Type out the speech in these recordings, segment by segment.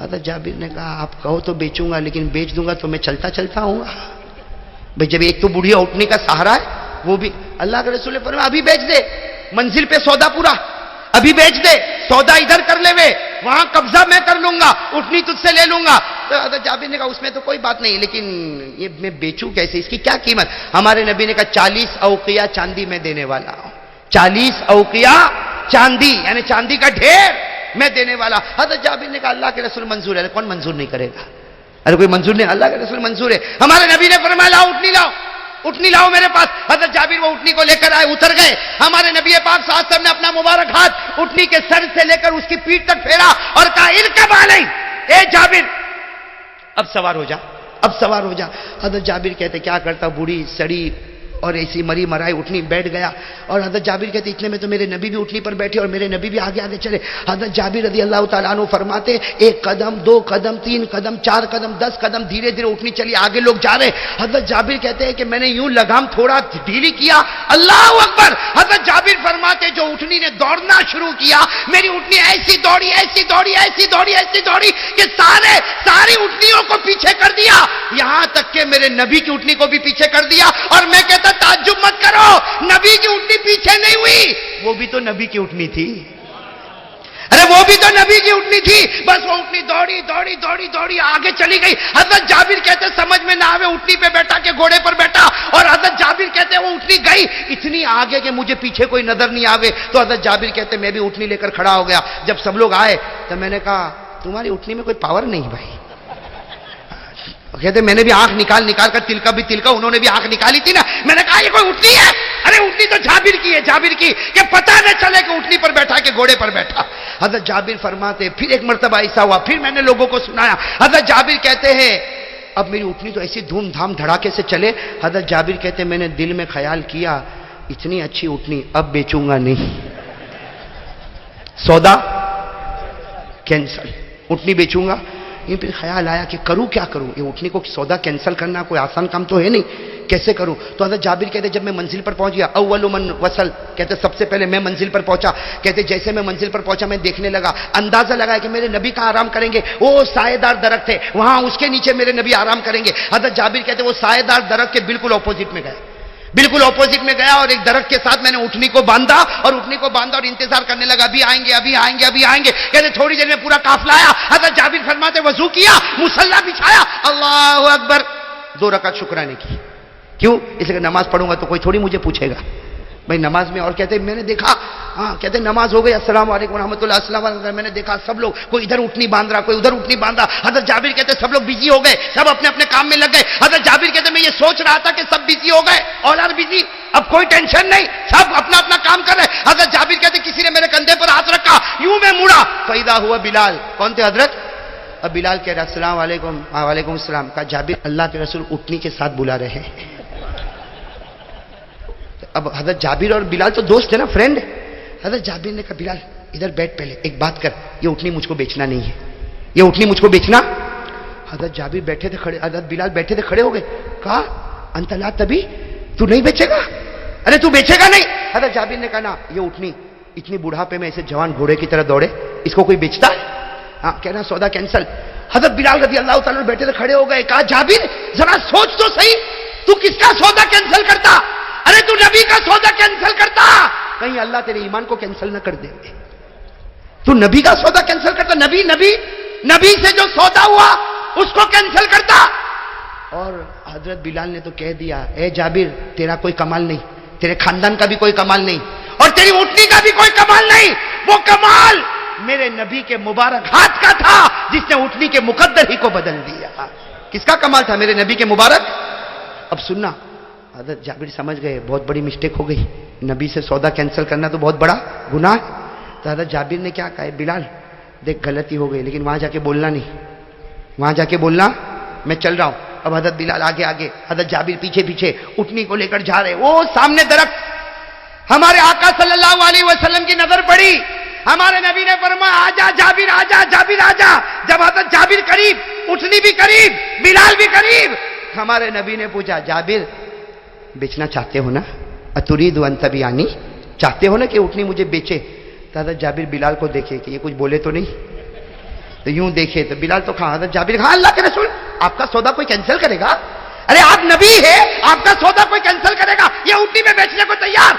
حضرت جابر نے کہا آپ کہو تو بیچوں گا لیکن بیچ دوں گا تو میں چلتا چلتا ہوں گا. بھئی جب ایک تو بڑھیا اٹھنے کا سہارا ہے وہ بھی. اللہ کے رسول نے فرمایا ابھی بیچ دے, منزل پہ سودا پورا, ابھی بیچ دے, سودا ادھر کر لے وے, وہاں قبضہ میں کر لوں گا, اٹھنی تجھ سے لے لوں گا. تو حضرت جابر نے کہا اس میں تو کوئی بات نہیں, لیکن یہ میں بیچوں کیسے, اس کی کیا قیمت؟ ہمارے نبی نے کہا 40 اوقیہ چاندی میں دینے والا ہوں, 40 اوقیہ چاندی, یعنی چاندی کا ڈھیر میں دینے والا. حضرت جابر نے کہا اللہ کے رسول منظور ہے. کون منظور نہیں کرے گا؟ ارے کوئی منظور نہیں, اللہ کے رسول منظور ہے. ہمارے نبی نے فرمایا لاؤ اٹھنی لاؤ, اٹھنی لاؤ میرے پاس. حضرت جابر وہ اٹھنی کو لے کر آئے, اتر گئے. ہمارے نبی پاک صلی اللہ علیہ وسلم نے اپنا مبارک ہاتھ اٹھنی کے سر سے لے کر اس کی پیٹھ تک پھیرا اور کہا ارکب علی, اے جابر اب سوار ہو جا, اب سوار ہو جا. حضرت جابر کہتے کیا کرتا, بوڑھی سڑی اور ایسی مری مرائی اٹھنی بیٹھ گیا. اور حضرت جابر کہتے اتنے میں تو میرے نبی بھی اٹھنی پر بیٹھے اور میرے نبی بھی آگے آگے چلے. حضرت جابر رضی اللہ تعالیٰ عنہ فرماتے ایک قدم, 2 قدم, 3 قدم, 4 قدم, 10 قدم, دھیرے دھیرے اٹھنی چلی, آگے لوگ جا رہے. حضرت جابر کہتے ہیں کہ میں نے یوں لگام تھوڑا ڈھیلی کیا, اللہ اکبر. حضرت جابر فرماتے جو اٹھنی نے دوڑنا شروع کیا, میری اٹھنی ایسی دوڑی ایسی دوڑی ایسی دوڑی ایسی دوڑی کہ ساری اٹھنیوں کو پیچھے کر دیا, یہاں تک کہ میرے نبی کی اٹھنی کو بھی پیچھے کر دیا. اور میں کہتا تعجب مت کرو, نبی کی اٹھنی پیچھے نہیں ہوئی, وہ بھی تو نبی کی اٹھنی تھی. ارے وہ بھی تو نبی کی اٹھنی تھی, بس وہ اٹھنی دوڑی دوڑی دوڑی دوڑی آگے چلی گئی. حضرت جابر کہتے سمجھ میں نہ آوے اٹھنی پہ بیٹھا کہ گھوڑے پر بیٹھا. اور حضرت جابر کہتے وہ اٹھنی گئی اتنی آگے کہ مجھے پیچھے کوئی نظر نہیں آوے. تو حضرت جابر کہتے میں بھی اٹھنی لے کر کھڑا ہو گیا. جب سب لوگ آئے تو میں نے کہا تمہاری اٹھنی میں کوئی پاور نہیں بھائی. کہتے میں نے بھی آنکھ نکال کر تلکا بھی تلکا, انہوں نے بھی آنکھ نکالی تھی نا. میں نے کہا یہ کوئی اٹھنی ہے؟ ارے اٹھنی تو جابر کی ہے, جابر کی, کہ پتہ نہ چلے کہ اٹھنی پر بیٹھا کہ گھوڑے پر بیٹھا. حضرت جابر فرماتے پھر ایک مرتبہ ایسا ہوا, پھر میں نے لوگوں کو سنایا. حضرت جابر کہتے ہیں اب میری اٹھنی تو ایسی دھوم دھام دھڑاکے سے چلے. حضرت جابر کہتے میں نے دل میں خیال کیا اتنی اچھی اٹھنی اب بیچوں گا نہیں, سودا کینسل, اٹھنی بیچوں گا. یہ پھر خیال آیا کہ کروں کیا کروں, یہ اٹھنی کو سودا کینسل کرنا کوئی آسان کام تو ہے نہیں, کیسے کروں؟ تو حضرت جابر کہتے جب میں منزل پر پہنچ گیا, اول من وصل, کہتے سب سے پہلے میں منزل پر پہنچا. کہتے جیسے میں منزل پر پہنچا میں دیکھنے لگا, اندازہ لگایا کہ میرے نبی کہاں آرام کریں گے, وہ سائے دار درخت ہے وہاں اس کے نیچے میرے نبی آرام کریں گے. حضرت جابر کہتے وہ سائے دار درخت کے بالکل اپوزٹ میں گئے, بالکل اپوزٹ میں گیا اور ایک درخت کے ساتھ میں نے اٹھنی کو باندھا اور انتظار کرنے لگا, ابھی آئیں گے ابھی آئیں گے ابھی آئیں گے. کہتے تھوڑی دیر میں پورا قافلہ آیا. حضرت جابر فرماتے وضو کیا, مصلی بچھایا, اللہ اکبر, 2 رکعت شکرانے کی. کیوں؟ اس لیے نماز پڑھوں گا تو کوئی تھوڑی مجھے پوچھے گا بھائی نماز میں. اور کہتے میں نے دیکھا, ہاں کہتے نماز ہو گئی, السلام علیکم ورحمۃ اللہ, السلام علیکم. میں نے دیکھا سب لوگ کوئی ادھر اٹھنی باندھ رہا, کوئی ادھر اٹھنی باندھ رہا. حضرت جابر کہتے سب لوگ بزی ہو گئے, سب اپنے اپنے کام میں لگ گئے. حضرت جابر کہتے میں یہ سوچ رہا تھا کہ سب بزی ہو گئے, آل آر بزی, اب کوئی ٹینشن نہیں, سب اپنا اپنا کام کر رہے. حضرت جابر کہتے کسی نے میرے کندھے پر ہاتھ رکھا, یوں میں مڑا, فیضا ہوا بلال. کون تھے حضرت؟ اب بلال کہہ رہا السلام علیکم. وعلیکم السلام. کہا جابر اللہ کے رسول اٹھنی کے ساتھ بلا رہے ہیں. اب حضرت جابر اور بلال تو دوست ہے نا, فرینڈ. حضرت جابر نے کہا بلال ادھر بیٹھ, پہلے ایک بات کر, یہ اٹھنی مجھ کو بیچنا نہیں ہے, یہ اٹھنی مجھ کو بیچنا. حضرت جابر بیٹھے تھے کھڑے, حضرت بلال بیٹھے تھے کھڑے ہو گئے. کہا انت لا تبی, تو نہیں بیچے گا؟ ارے تو بیچے گا نہیں؟ حضرت جابر نے کہا نا, یہ اٹھنی اتنی بڑھاپے میں ایسے جوان گھوڑے کی طرح دوڑے, اس کو کوئی بیچتا ہے؟ ہاں کہنا سودا کینسل. حضرت بلال رضی اللہ تعالیٰ بیٹھے تھے کھڑے ہو گئے. کہا جابر ذرا سوچ تو صحیح, تو کس کا سودا کینسل کرتا؟ ارے تو نبی کا سودا کینسل کرتا, کہیں اللہ تیرے ایمان کو کینسل نہ کر دے. تو نبی کا سودا کینسل کرتا, نبی سے جو سودا ہوا اس کو کینسل کرتا. اور حضرت بلال نے تو کہہ دیا اے جابر تیرا کوئی کمال نہیں, تیرے خاندان کا بھی کوئی کمال نہیں, اور تیری اٹھنی کا بھی کوئی کمال نہیں. وہ کمال میرے نبی کے مبارک ہاتھ کا تھا جس نے اٹھنی کے مقدر ہی کو بدل دیا. کس کا کمال تھا؟ میرے نبی کے مبارک. اب سننا, حضرت جابر سمجھ گئے بہت بڑی مسٹیک ہو گئی, نبی سے سودا کینسل کرنا تو بہت بڑا گناہ ہے. تو حضرت جابر نے کیا کہا, بلال دیکھ غلطی ہو گئی لیکن وہاں جا کے بولنا نہیں, وہاں جا کے بولنا میں چل رہا ہوں. اب حضرت بلال آگے آگے, حضرت جابر پیچھے پیچھے اٹھنی کو لے کر جا رہے. وہ سامنے درخت, ہمارے آقا صلی اللہ علیہ وسلم کی نظر پڑی, ہمارے نبی نے فرمایا آجا جابر آجا, جابر آجا. جب حضرت جابر قریب, اٹھنی بھی قریب, بلال بھی قریب, ہمارے نبی نے پوچھا جابر بیچنا چاہتے ہو نا, اتريد ان تبيعني, چاہتے ہو نا کہ اٹھنی مجھے بیچے؟ تو حضرت جابر بلال کو دیکھے کہ یہ کچھ بولے تو نہیں, تو یوں دیکھے تو بلال تو کہا حضرت جابر کہا اللہ کے رسول آپ کا سودا کوئی کینسل کرے گا؟ ارے آپ نبی ہے، آپ کا سودا کوئی کینسل کرے گا؟ یہ اونٹنی میں بیچنے کو تیار؟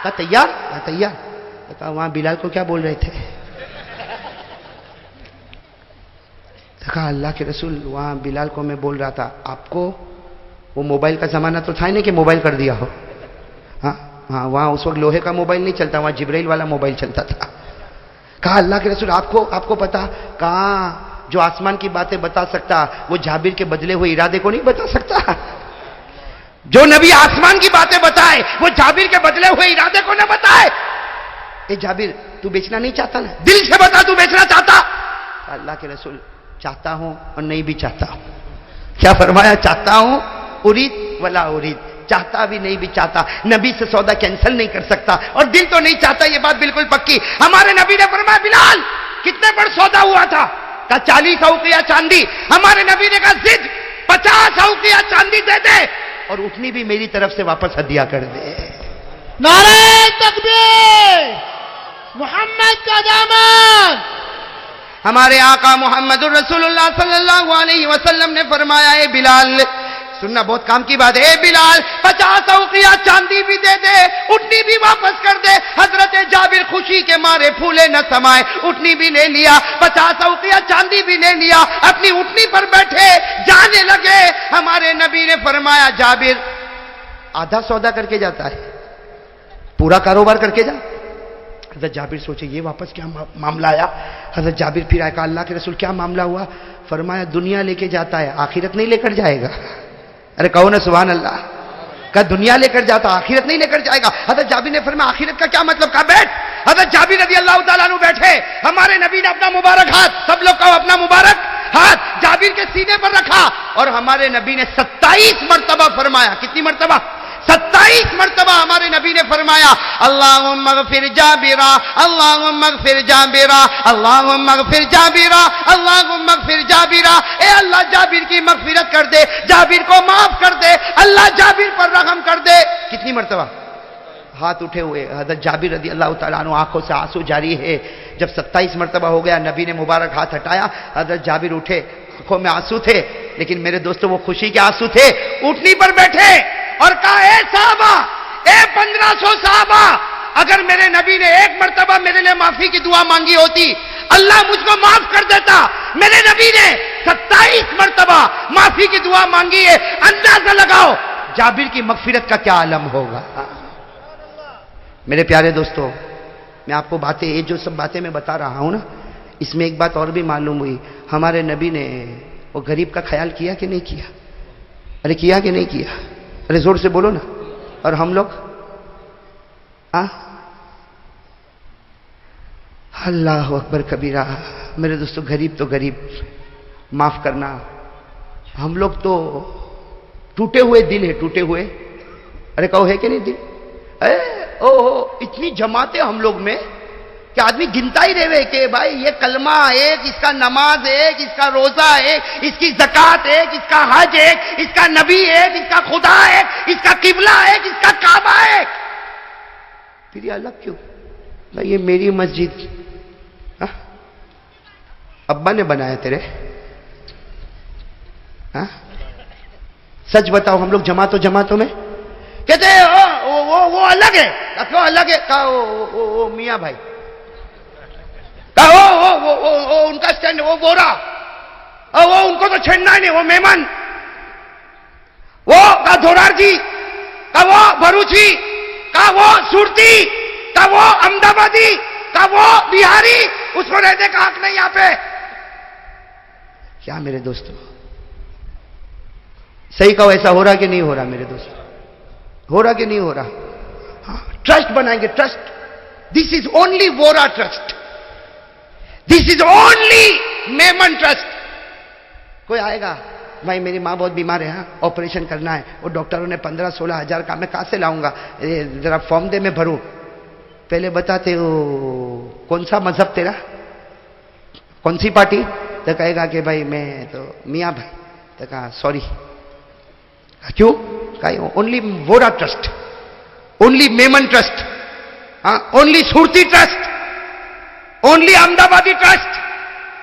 کہا تیار؟ کہا تیار؟ کہا وہاں بلال کو کیا بول رہے تھے؟ کہا اللہ کے رسول وہاں بلال کو میں بول رہا تھا آپ کو وہ موبائل کا زمانہ تو تھا ہی نہیں کہ موبائل کر دیا ہو. ہاں ہاں وہاں اس وقت لوہے کا موبائل نہیں چلتا، وہاں جبرائیل والا موبائل چلتا تھا. کہا اللہ کے رسول آپ کو پتا؟ کہاں جو آسمان کی باتیں بتا سکتا وہ جابر کے بدلے ہوئے ارادے کو نہیں بتا سکتا. جو نبی آسمان کی باتیں بتائے وہ جابر کے بدلے ہوئے ارادے کو نہ بتائے. اے جابر تو بیچنا نہیں چاہتا نا؟ دل سے بتا تو بیچنا چاہتا؟ اللہ کے رسول چاہتا ہوں اور نہیں بھی چاہتا ہوں. کیا فرمایا؟ چاہتا ہوں ارید ولا ارید، چاہتا بھی نہیں بھی چاہتا. نبی سے سودا کینسل نہیں کر سکتا اور دل تو نہیں چاہتا، یہ بات بالکل پکی. ہمارے نبی نے فرمایا بلال کتنے بڑا سودا ہوا تھا؟ کہا 40 اوقیہ چاندی. ہمارے نبی نے کہا ضد 50 اوقیہ چاندی دے دے اور اٹھنی بھی میری طرف سے واپس ہدیہ کر دے. نعرہ تکبیر، محمد کا دامن. ہمارے آقا محمد الرسول اللہ صلی اللہ علیہ وسلم نے فرمایا اے بلال، سننا بہت کام کی بات ہے، اے بلال 50 اوقیہ چاندی بھی دے دے، اٹھنی بھی واپس کر دے. حضرت جابر خوشی کے مارے پھولے نہ سمائے، اٹھنی بھی لے لیا، 50 اوقیہ چاندی بھی لے لیا، اپنی اٹھنی پر بیٹھے جانے لگے. ہمارے نبی نے فرمایا جابر آدھا سودا کر کے جاتا ہے، پورا کاروبار کر کے جا. حضرت جابر سوچے یہ واپس کیا معاملہ آیا. حضرت جابر پھر آئے، کہا اللہ کے رسول کیا معاملہ ہوا؟ فرمایا دنیا لے کے جاتا ہے آخرت نہیں لے کر جائے گا. ارے کہو نا سبحان اللہ. کہا دنیا لے کر جاتا آخرت نہیں لے کر جائے گا. حضرت جابر نے فرمایا آخرت کا کیا مطلب؟ کہا بیٹھ. حضرت جابر رضی اللہ تعالیٰ عنہ بیٹھے، ہمارے نبی نے اپنا مبارک ہاتھ، سب لوگ کہو اپنا مبارک ہاتھ جابر کے سینے پر رکھا اور ہمارے نبی نے 27 مرتبہ فرمایا. کتنی مرتبہ؟ 27 مرتبہ ہمارے نبی نے فرمایا اللہم اغفر جابرا، اللہم اغفر جابرا، اللہم اغفر جابرا، اللہم اغفر جابرا. اے اللہ جابر کی مغفرت کر دے، جابر کو معاف کر دے، اللہ جابر پر رحم کر دے. کتنی مرتبہ؟ ہاتھ اٹھے ہوئے حضرت جابر رضی اللہ تعالیٰ عنہ آنکھوں سے آنسو جاری ہے. جب 27 مرتبہ ہو گیا نبی نے مبارک ہاتھ ہٹایا، حضرت جابر اٹھے، آنکھوں میں آنسو تھے لیکن میرے دوستوں وہ خوشی کے آنسو تھے. اٹھنی پر بیٹھے اور کہا اے صحابہ، اے 1500 صحابہ، اگر میرے نبی نے ایک مرتبہ میرے لیے معافی کی دعا مانگی ہوتی اللہ مجھ کو معاف کر دیتا. میرے نبی نے 27 مرتبہ معافی کی دعا مانگی ہے. اندازہ لگاؤ جابر کی مغفرت کا کیا عالم ہوگا. میرے پیارے دوستو، میں آپ کو باتیں، یہ جو سب باتیں میں بتا رہا ہوں نا، اس میں ایک بات اور بھی معلوم ہوئی. ہمارے نبی نے وہ غریب کا خیال کیا کہ نہیں کیا؟ ارے کیا کہ نہیں کیا؟ ارے زور سے بولو نا. اور ہم لوگ اللہ اکبر کبیرہ. میرے دوستو غریب تو غریب، معاف کرنا. ہم لوگ تو ٹوٹے ہوئے دل ہے، ٹوٹے ہوئے. ارے کہو ہے کہ نہیں دل؟ اتنی جماعتیں ہم لوگ میں کہ آدمی گنتا ہی رہے کہ بھائی یہ کلمہ ایک، اس کا نماز ایک، اس کا روزہ ایک، اس کی زکوٰۃ ایک، اس کا حج ایک، اس کا نبی ایک، اس کا خدا ایک، اس کا قبلہ ایک، اس کا کعبہ ایک. پھر یہ الگ کیوں؟ بھائی یہ میری مسجد، ابا نے بنایا تیرے؟ سچ بتاؤ ہم لوگ جماعتوں میں کہتے ہیں وہ الگ ہے. کیوں الگ ہے؟ کہا وہ میاں بھائی، کہا وہ ان کا سٹینڈ، وہ بورا، وہ ان کو تو چھیڑنا ہی نہیں، وہ مہمان. وہ کہا دھورار جی، کہا وہ بھروچی، کہا وہ سورتی، کہا وہ احمد آبادی، کہا وہ بہاری، اس کو رہنے کا حق نہیں یہاں پہ. کیا میرے دوستو صحیح کہو، ایسا ہو رہا کہ نہیں ہو رہا؟ میرے دوستو ہو رہا کہ نہیں ہو رہا؟ ٹرسٹ بنائیں گے، trust. This is only Vohra trust, this is only Memon trust. کوئی آئے گا بھائی میری ماں بہت بیمار ہے، آپریشن کرنا ہے، وہ ڈاکٹروں نے 15-16 ہزار کا، میں کہاں سے لاؤں گا؟ ذرا فارم دے میں بھروں. پہلے بتاتے ہو کون سا مذہب تیرا، کون سی پارٹی؟ تو کہے گا کہ بھائی میں تو میاں بھائی. تو کہا سوری. کیوں؟ کہا only Vohra trust, only Memon trust, only Surti trust, only Ahmedabadi trust.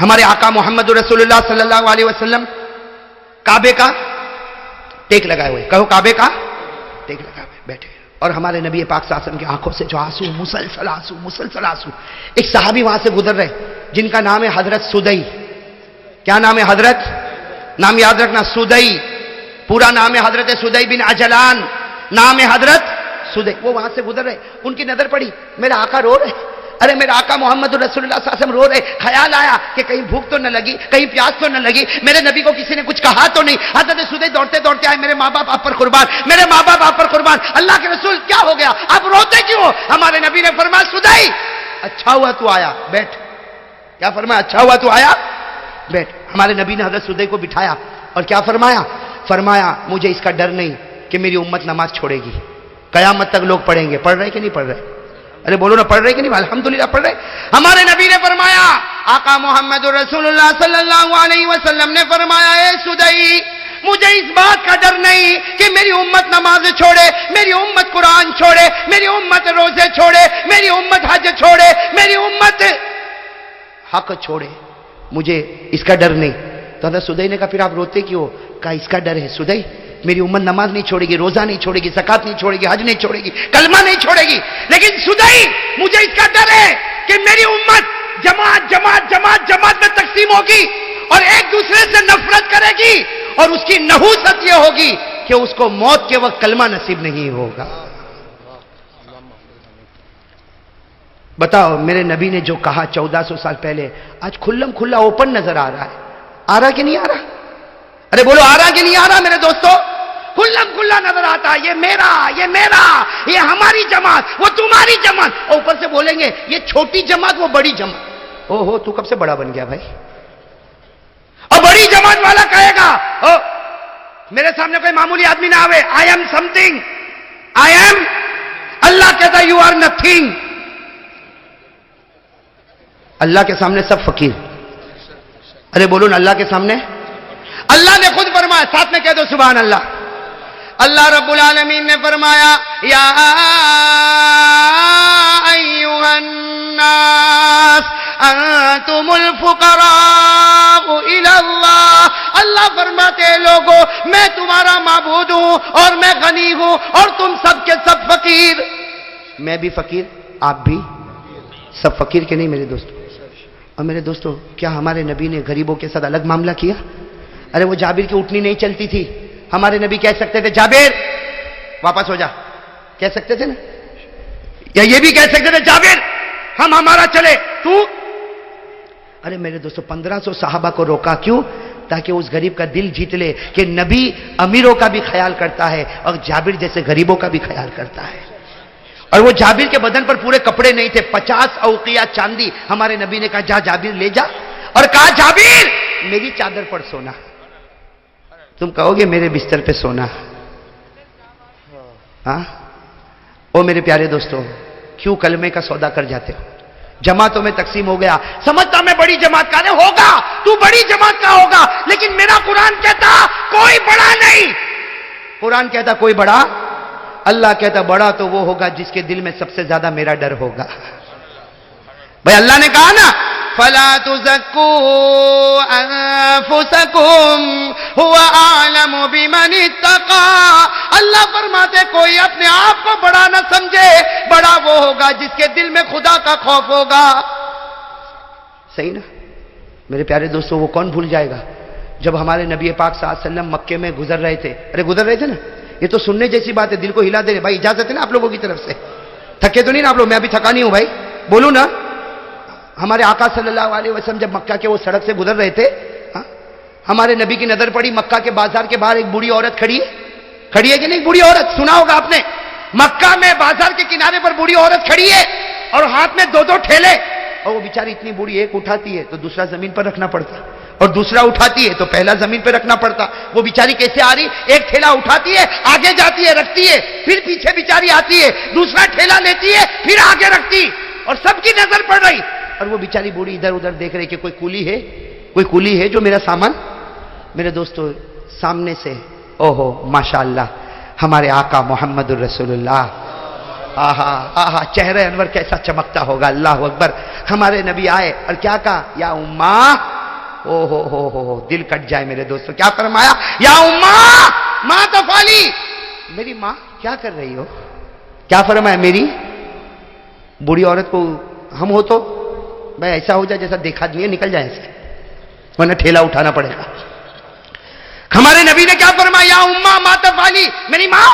ہمارے آقا محمد رسول اللہ صلی اللہ علیہ وسلم کعبے کا ٹیک لگائے ہوئے، کہو کعبے کا ٹیک لگائے ہوئے بیٹھے، اور ہمارے نبی پاک صلی اللہ علیہ وسلم کی آنکھوں سے جو آنسو، مسلسل آنسو. ایک صحابی وہاں سے گزر رہے جن کا نام ہے حضرت سدئی. کیا نام ہے حضرت؟ نام یاد رکھنا، سدئی. پورا نام ہے حضرت سدئی بن عجلان، نام ہے حضرت سدئی. وہ وہاں سے گزر رہے، ان کی نظر پڑی میرا آقا رو رہے. ارے میرا آقا محمد رسول اللہ صلی اللہ علیہ وسلم رو رہے. خیال آیا کہ کہیں بھوک تو نہ لگی، کہیں پیاس تو نہ لگی، میرے نبی کو کسی نے کچھ کہا تو نہیں. حضرت سدئی دوڑتے دوڑتے آئے، میرے ماں باپ آپ پر قربان، میرے ماں باپ آپ پر قربان. اللہ کے رسول کیا ہو گیا، آپ روتے کیوں؟ ہمارے نبی نے فرمایا سدئی اچھا ہوا تو آیا، بیٹھ. کیا فرمایا؟ اچھا ہوا تو آیا، بیٹھ. ہمارے نبی نے حضرت سدئی کو بٹھایا اور کیا فرمایا؟ فرمایا مجھے اس کا ڈر نہیں کہ میری امت نماز چھوڑے گی، قیامت تک لوگ پڑھیں گے. پڑھ رہے کہ نہیں پڑھ رہے؟ ارے بولو نا، پڑھ رہے کہ نہیں؟ الحمدللہ پڑھ رہے. ہمارے نبی نے فرمایا، آقا محمد رسول اللہ صلی اللہ علیہ وسلم نے فرمایا، اے سدئی مجھے اس بات کا ڈر نہیں کہ میری امت نماز چھوڑے، میری امت قرآن چھوڑے، میری امت روزے چھوڑے، میری امت حج چھوڑے، میری امت حق چھوڑے، مجھے اس کا ڈر نہیں. تو حضرت سدئی نے کہا پھر آپ روتے کیوں؟ کہا اس کا ڈر ہے سدئی، میری امت نماز نہیں چھوڑے گی، روزہ نہیں چھوڑے گی، زکات نہیں چھوڑے گی، حج نہیں چھوڑے گی، کلمہ نہیں چھوڑے گی، لیکن سدئی مجھے اس کا ڈر ہے کہ میری امت جماعت میں تقسیم ہوگی اور ایک دوسرے سے نفرت کرے گی، اور اس کی نحوست یہ ہوگی کہ اس کو موت کے وقت کلمہ نصیب نہیں ہوگا. بتاؤ میرے نبی نے جو کہا 1400 سال پہلے آج کھلم کھلا اوپن نظر آ رہا ہے. آ رہا کہ نہیں آ رہا؟ ارے بولو آ رہا کہ نہیں آ رہا میرے دوستو؟ کھلم کھلا نظر آتا ہے، یہ میرا، یہ ہماری جماعت، وہ تمہاری جماعت. اور اوپر سے بولیں گے یہ چھوٹی جماعت، وہ بڑی جماعت. او ہو تو کب سے بڑا بن گیا بھائی؟ اور بڑی جماعت والا کہے گا میرے سامنے کوئی معمولی آدمی نہ آوے، I am something, I am. Allah کہتا ہے یو آر نتھنگ. اللہ کے سامنے سب فقیر. ارے بولو نا، اللہ کے سامنے اللہ نے خود فرمایا، ساتھ میں کہہ دو سبحان اللہ. اللہ رب العالمین نے فرمایا یا ایھا الناس انتم الفقراء الی اللہ. اللہ فرماتے ہیں لوگوں میں تمہارا معبود ہوں اور میں غنی ہوں اور تم سب کے سب فقیر. میں بھی فقیر، آپ بھی سب فقیر کے نہیں میرے دوستو. اور میرے دوستو کیا ہمارے نبی نے غریبوں کے ساتھ الگ معاملہ کیا؟ ارے وہ جابر کی اٹھنی نہیں چلتی تھی، ہمارے نبی کہہ سکتے تھے جابر واپس ہو جا، کہہ سکتے تھے نا؟ یا یہ بھی کہہ سکتے تھے جابر ہمارا چلے تو. ارے میرے دوستو 1500 صحابہ کو روکا کیوں؟ تاکہ اس غریب کا دل جیت لے کہ نبی امیروں کا بھی خیال کرتا ہے اور جابر جیسے غریبوں کا بھی خیال کرتا ہے. اور وہ جابر کے بدن پر پورے کپڑے نہیں تھے، 50 اوقیہ چاندی. ہمارے نبی نے کہا جا جابر لے جا، اور کہا جابر میری چادر پر سونا. تم کہو گے میرے بستر پہ سونا. ہاں او میرے پیارے دوستو کیوں کلمے کا سودا کر جاتے ہو؟ جماعتوں میں تقسیم ہو گیا، سمجھتا میں بڑی جماعت کا نہیں ہوگا، تو بڑی جماعت کا ہوگا، لیکن میرا قرآن کہتا کوئی بڑا نہیں. قرآن کہتا کوئی بڑا، اللہ کہتا بڑا تو وہ ہوگا جس کے دل میں سب سے زیادہ میرا ڈر ہوگا. بھائی اللہ نے کہا نا فَلَا تُزَكُّوا أَنفُسَكُمْ هُوَ أَعْلَمُ بِمَنِ اتَّقَىٰ. اللہ فرماتے کوئی اپنے آپ کو بڑا نہ سمجھے، بڑا وہ ہوگا جس کے دل میں خدا کا خوف ہوگا. صحیح نا میرے پیارے دوستو؟ وہ کون بھول جائے گا جب ہمارے نبی پاک صلی اللہ علیہ وسلم مکے میں گزر رہے تھے. ارے گزر رہے تھے نا، یہ تو سننے جیسی بات ہے، دل کو ہلا دے رہے. بھائی اجازت ہے نا آپ لوگوں کی طرف سے؟ تھکے تو نہیں نا آپ لوگ؟ میں ابھی تھکا نہیں ہوں بھائی، بولو نا. ہمارے آقا صلی اللہ علیہ وسلم جب مکہ کے وہ سڑک سے گزر رہے تھے، ہمارے نبی کی نظر پڑی مکہ کے بازار کے باہر ایک بوڑھی عورت کھڑی ہے کہ نہیں؟ بوڑھی عورت سنا ہوگا آپ نے، مکہ میں بازار کے کنارے پر بوڑھی عورت کھڑی ہے اور ہاتھ میں 2 ٹھیلے. اور وہ بیچاری اتنی بوڑھی، ایک اٹھاتی ہے تو دوسرا زمین پر رکھنا پڑتا، اور دوسرا اٹھاتی ہے تو پہلا زمین پہ رکھنا پڑتا. وہ بیچاری کیسے آ رہی؟ ایک ٹھیلا اٹھاتی ہے، آگے جاتی ہے، رکھتی ہے، پھر پیچھے بیچاری آتی ہے، دوسرا ٹھیلا لیتی ہے، پھر آگے رکھتی، اور سب کی نظر پڑ رہی. اور وہ بیچاری بوڑھی ادھر ادھر دیکھ رہی کہ کوئی کولی ہے جو میرا سامان. میرے دوستو سامنے سے اوہو ماشاءاللہ ہمارے آقا محمد الرسول اللہ، آہا آہا چہرہ انور کیسا چمکتا ہوگا. اللہ اکبر. ہمارے نبی آئے اور کیا کہا؟ یا اماں او ہو دل کٹ جائے میرے دوستوں. کیا فرمایا؟ یا اما ما تفعلی، میری ماں کیا کر رہی ہو؟ کیا فرمایا؟ میری بوڑھی عورت کو ہم ہو تو بھائی ایسا ہو جائے جیسا دیکھا نہیں ہے، نکل جائے ایسے، ورنہ ٹھیلا اٹھانا پڑے گا. ہمارے نبی نے کیا فرمایا؟ یا اما ما تفعلی، میری ماں.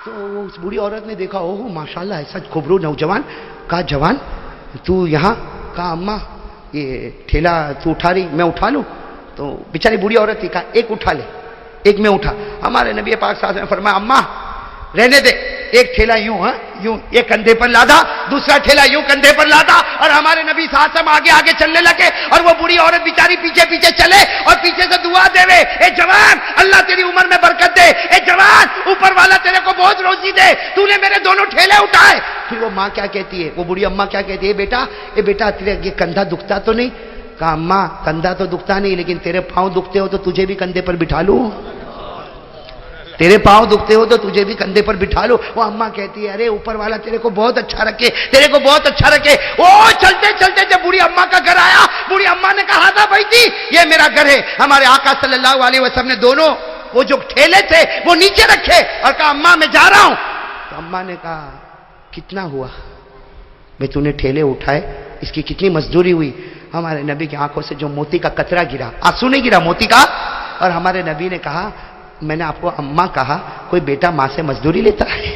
تو اس بوڑھی عورت نے دیکھا، اوہ ماشاءاللہ ایسا خوبرو نوجوان. کہا جوان تو یہاں؟ کہا اماں یہ ٹھیلا تو اٹھا رہی، میں اٹھا لوں؟ تو بیچاری بوڑھی عورت تھی، کہا ایک اٹھا لے، ایک میں اٹھا. ہمارے نبی پاک صلی اللہ علیہ وسلم نے فرمایا اماں رہنے دے، ایک ٹھیلا یوں یوں ایک کندھے پر لادا، دوسرا ٹھیلا یوں کندھے پر لادا، اور ہمارے نبی صلی اللہ علیہ وسلم آگے آگے چلنے لگے اور وہ بوڑھی عورت بیچاری پیچھے پیچھے چلے اور پیچھے سے دعا دے وے، اے جوان اللہ تیری عمر میں برکت دے، اے جوان اوپر والا تیرے کو بہت روزی دے، تو نے میرے دونوں ٹھیلے اٹھائے. پھر وہ ماں کیا کہتی ہے، وہ بوڑھی اماں کیا کہتی ہے، اے بیٹا تیرے یہ کندھا دکھتا تو نہیں؟ کہا اماں کندھا تو دکھتا نہیں، لیکن تیرے پاؤں دکھتے ہو تو تجھے بھی کندھے پر بٹھا لوں، تیرے پاؤں دکھتے ہو تو تجھے بھی کندھے پر بٹھا لو. وہ اماں کہتی ہے ارے اوپر والا تیرے کو بہت اچھا رکھے، تیرے کو بہت اچھا رکھے. او چلتے چلتے جب بوڑھی اماں کا گھر آیا، بوڑھی اماں نے کہا تھا بھائی تھی یہ میرا گھر ہے. ہمارے آقا صلی اللہ علیہ وسلم نے دونوں وہ جو ٹھیلے تھے وہ نیچے رکھے اور کہا اماں میں جا رہا ہوں. تو اماں نے کہا کتنا ہوا بھائی تو نے ٹھیلے اٹھائے، اس کی کتنی مزدوری ہوئی؟ ہمارے نبی کی آنکھوں سے جو موتی کا قطرہ گرا، آنسو نہیں گرا موتی کا. اور ہمارے نبی نے کہا میں نے آپ کو اماں کہا، کوئی بیٹا ماں سے مزدوری لیتا ہے؟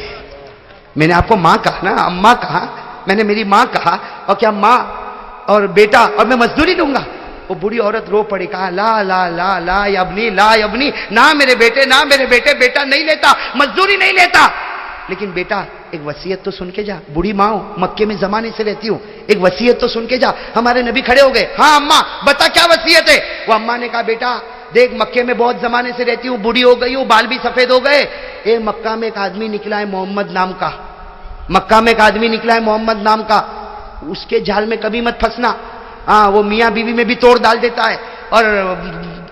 میں نے آپ کو ماں کہا نا، اماں کہا، میں نے میری ماں کہا، اور کیا ماں اور بیٹا اور میں مزدوری لوں گا؟ وہ بوڑھی عورت رو پڑی، کہا لا لا لا لا ابنی لا ابنی، نہ میرے بیٹے نہ میرے بیٹے، بیٹا نہیں لیتا، مزدوری نہیں لیتا. لیکن بیٹا ایک وصیت تو سن کے جا، بوڑھی ماں ہوں، مکے میں زمانے سے رہتی ہوں، ایک وصیت تو سن کے جا. ہمارے نبی کھڑے ہو گئے، ہاں اماں بتا کیا وصیت ہے؟ وہ اماں نے کہا بیٹا دیکھ مکے میں بہت زمانے سے رہتی ہوں، بوڑھی ہو گئی ہوں، بال بھی سفید ہو گئے. مکہ میں ایک آدمی نکلا ہے محمد نام کا، مکہ میں ایک آدمی نکلا ہے محمد نام کا، اس کے جال میں کبھی مت پھنسنا. ہاں وہ میاں بیوی میں بھی توڑ ڈال دیتا ہے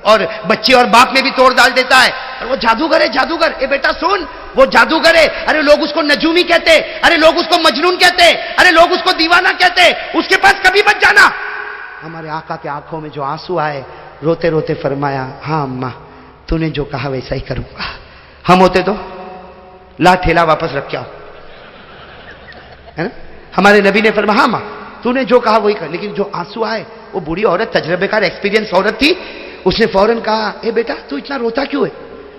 اور بچے اور باپ میں بھی توڑ ڈال دیتا ہے، اور وہ جادوگر ہے جادوگر. بیٹا سن وہ جادوگر ہے، ارے لوگ اس کو نجومی کہتے، ارے لوگ اس کو مجنون کہتے، ارے لوگ اس کو دیوانہ کہتے، اس کے پاس کبھی مت جانا. ہمارے آقا کے آنکھوں میں جو آنسو آئے، روتے روتے فرمایا ہاں اماں تو نے جو کہا ویسا ہی کروں گا. ہم ہوتے تو لا ٹھیلا واپس رکھ کے آؤ، ہے نا. ہمارے نبی نے فرمایا ہاں ماں تو نے جو کہا وہی کر. لیکن جو آنسو آئے، وہ بوڑھی عورت تجربے کار ایکسپیرینس عورت تھی، اس نے فوراً کہا اے بیٹا تو اتنا روتا کیوں ہے؟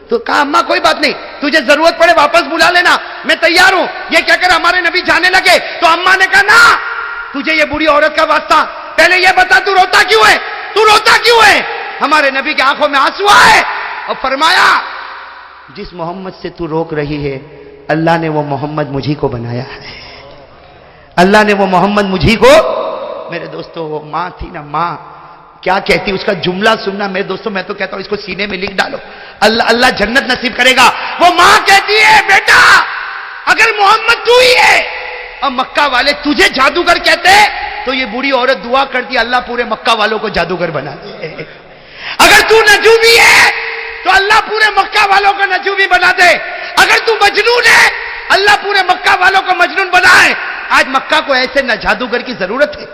تو کہا اماں کوئی بات نہیں، تجھے ضرورت پڑے واپس بلا لینا، میں تیار ہوں. یہ کہہ کر ہمارے نبی جانے لگے تو اماں نے کہا نا تجھے یہ بوڑھی عورت کا واسطہ، پہلے یہ بتا تو روتا کیوں ہے، تو روتا کیوں ہے؟ ہمارے نبی کی آنکھوں میں آنسو آئے اور فرمایا جس محمد سے تو روک رہی ہے اللہ نے وہ محمد مجھی کو بنایا ہے، اللہ نے وہ محمد مجھی کو. میرے دوستو وہ ماں تھی نا، ماں کیا کہتی، اس کا جملہ سننا میرے دوستو، میں تو کہتا ہوں اس کو سینے میں لکھ ڈالو، اللہ جنت نصیب کرے گا. وہ ماں کہتی ہے بیٹا اگر محمد تو ہی ہے اور مکہ والے تجھے جادوگر کہتے تو یہ بوڑھی عورت دعا کرتی اللہ پورے مکہ والوں کو جادوگر بنا دے. اگر تو نجومی ہے تو اللہ پورے مکہ والوں کو نجومی بنا دے. اگر تو مجنون ہے اللہ پورے مکہ والوں کو مجنون بنائے. آج مکہ کو ایسے نہ جادوگر کی ضرورت ہے،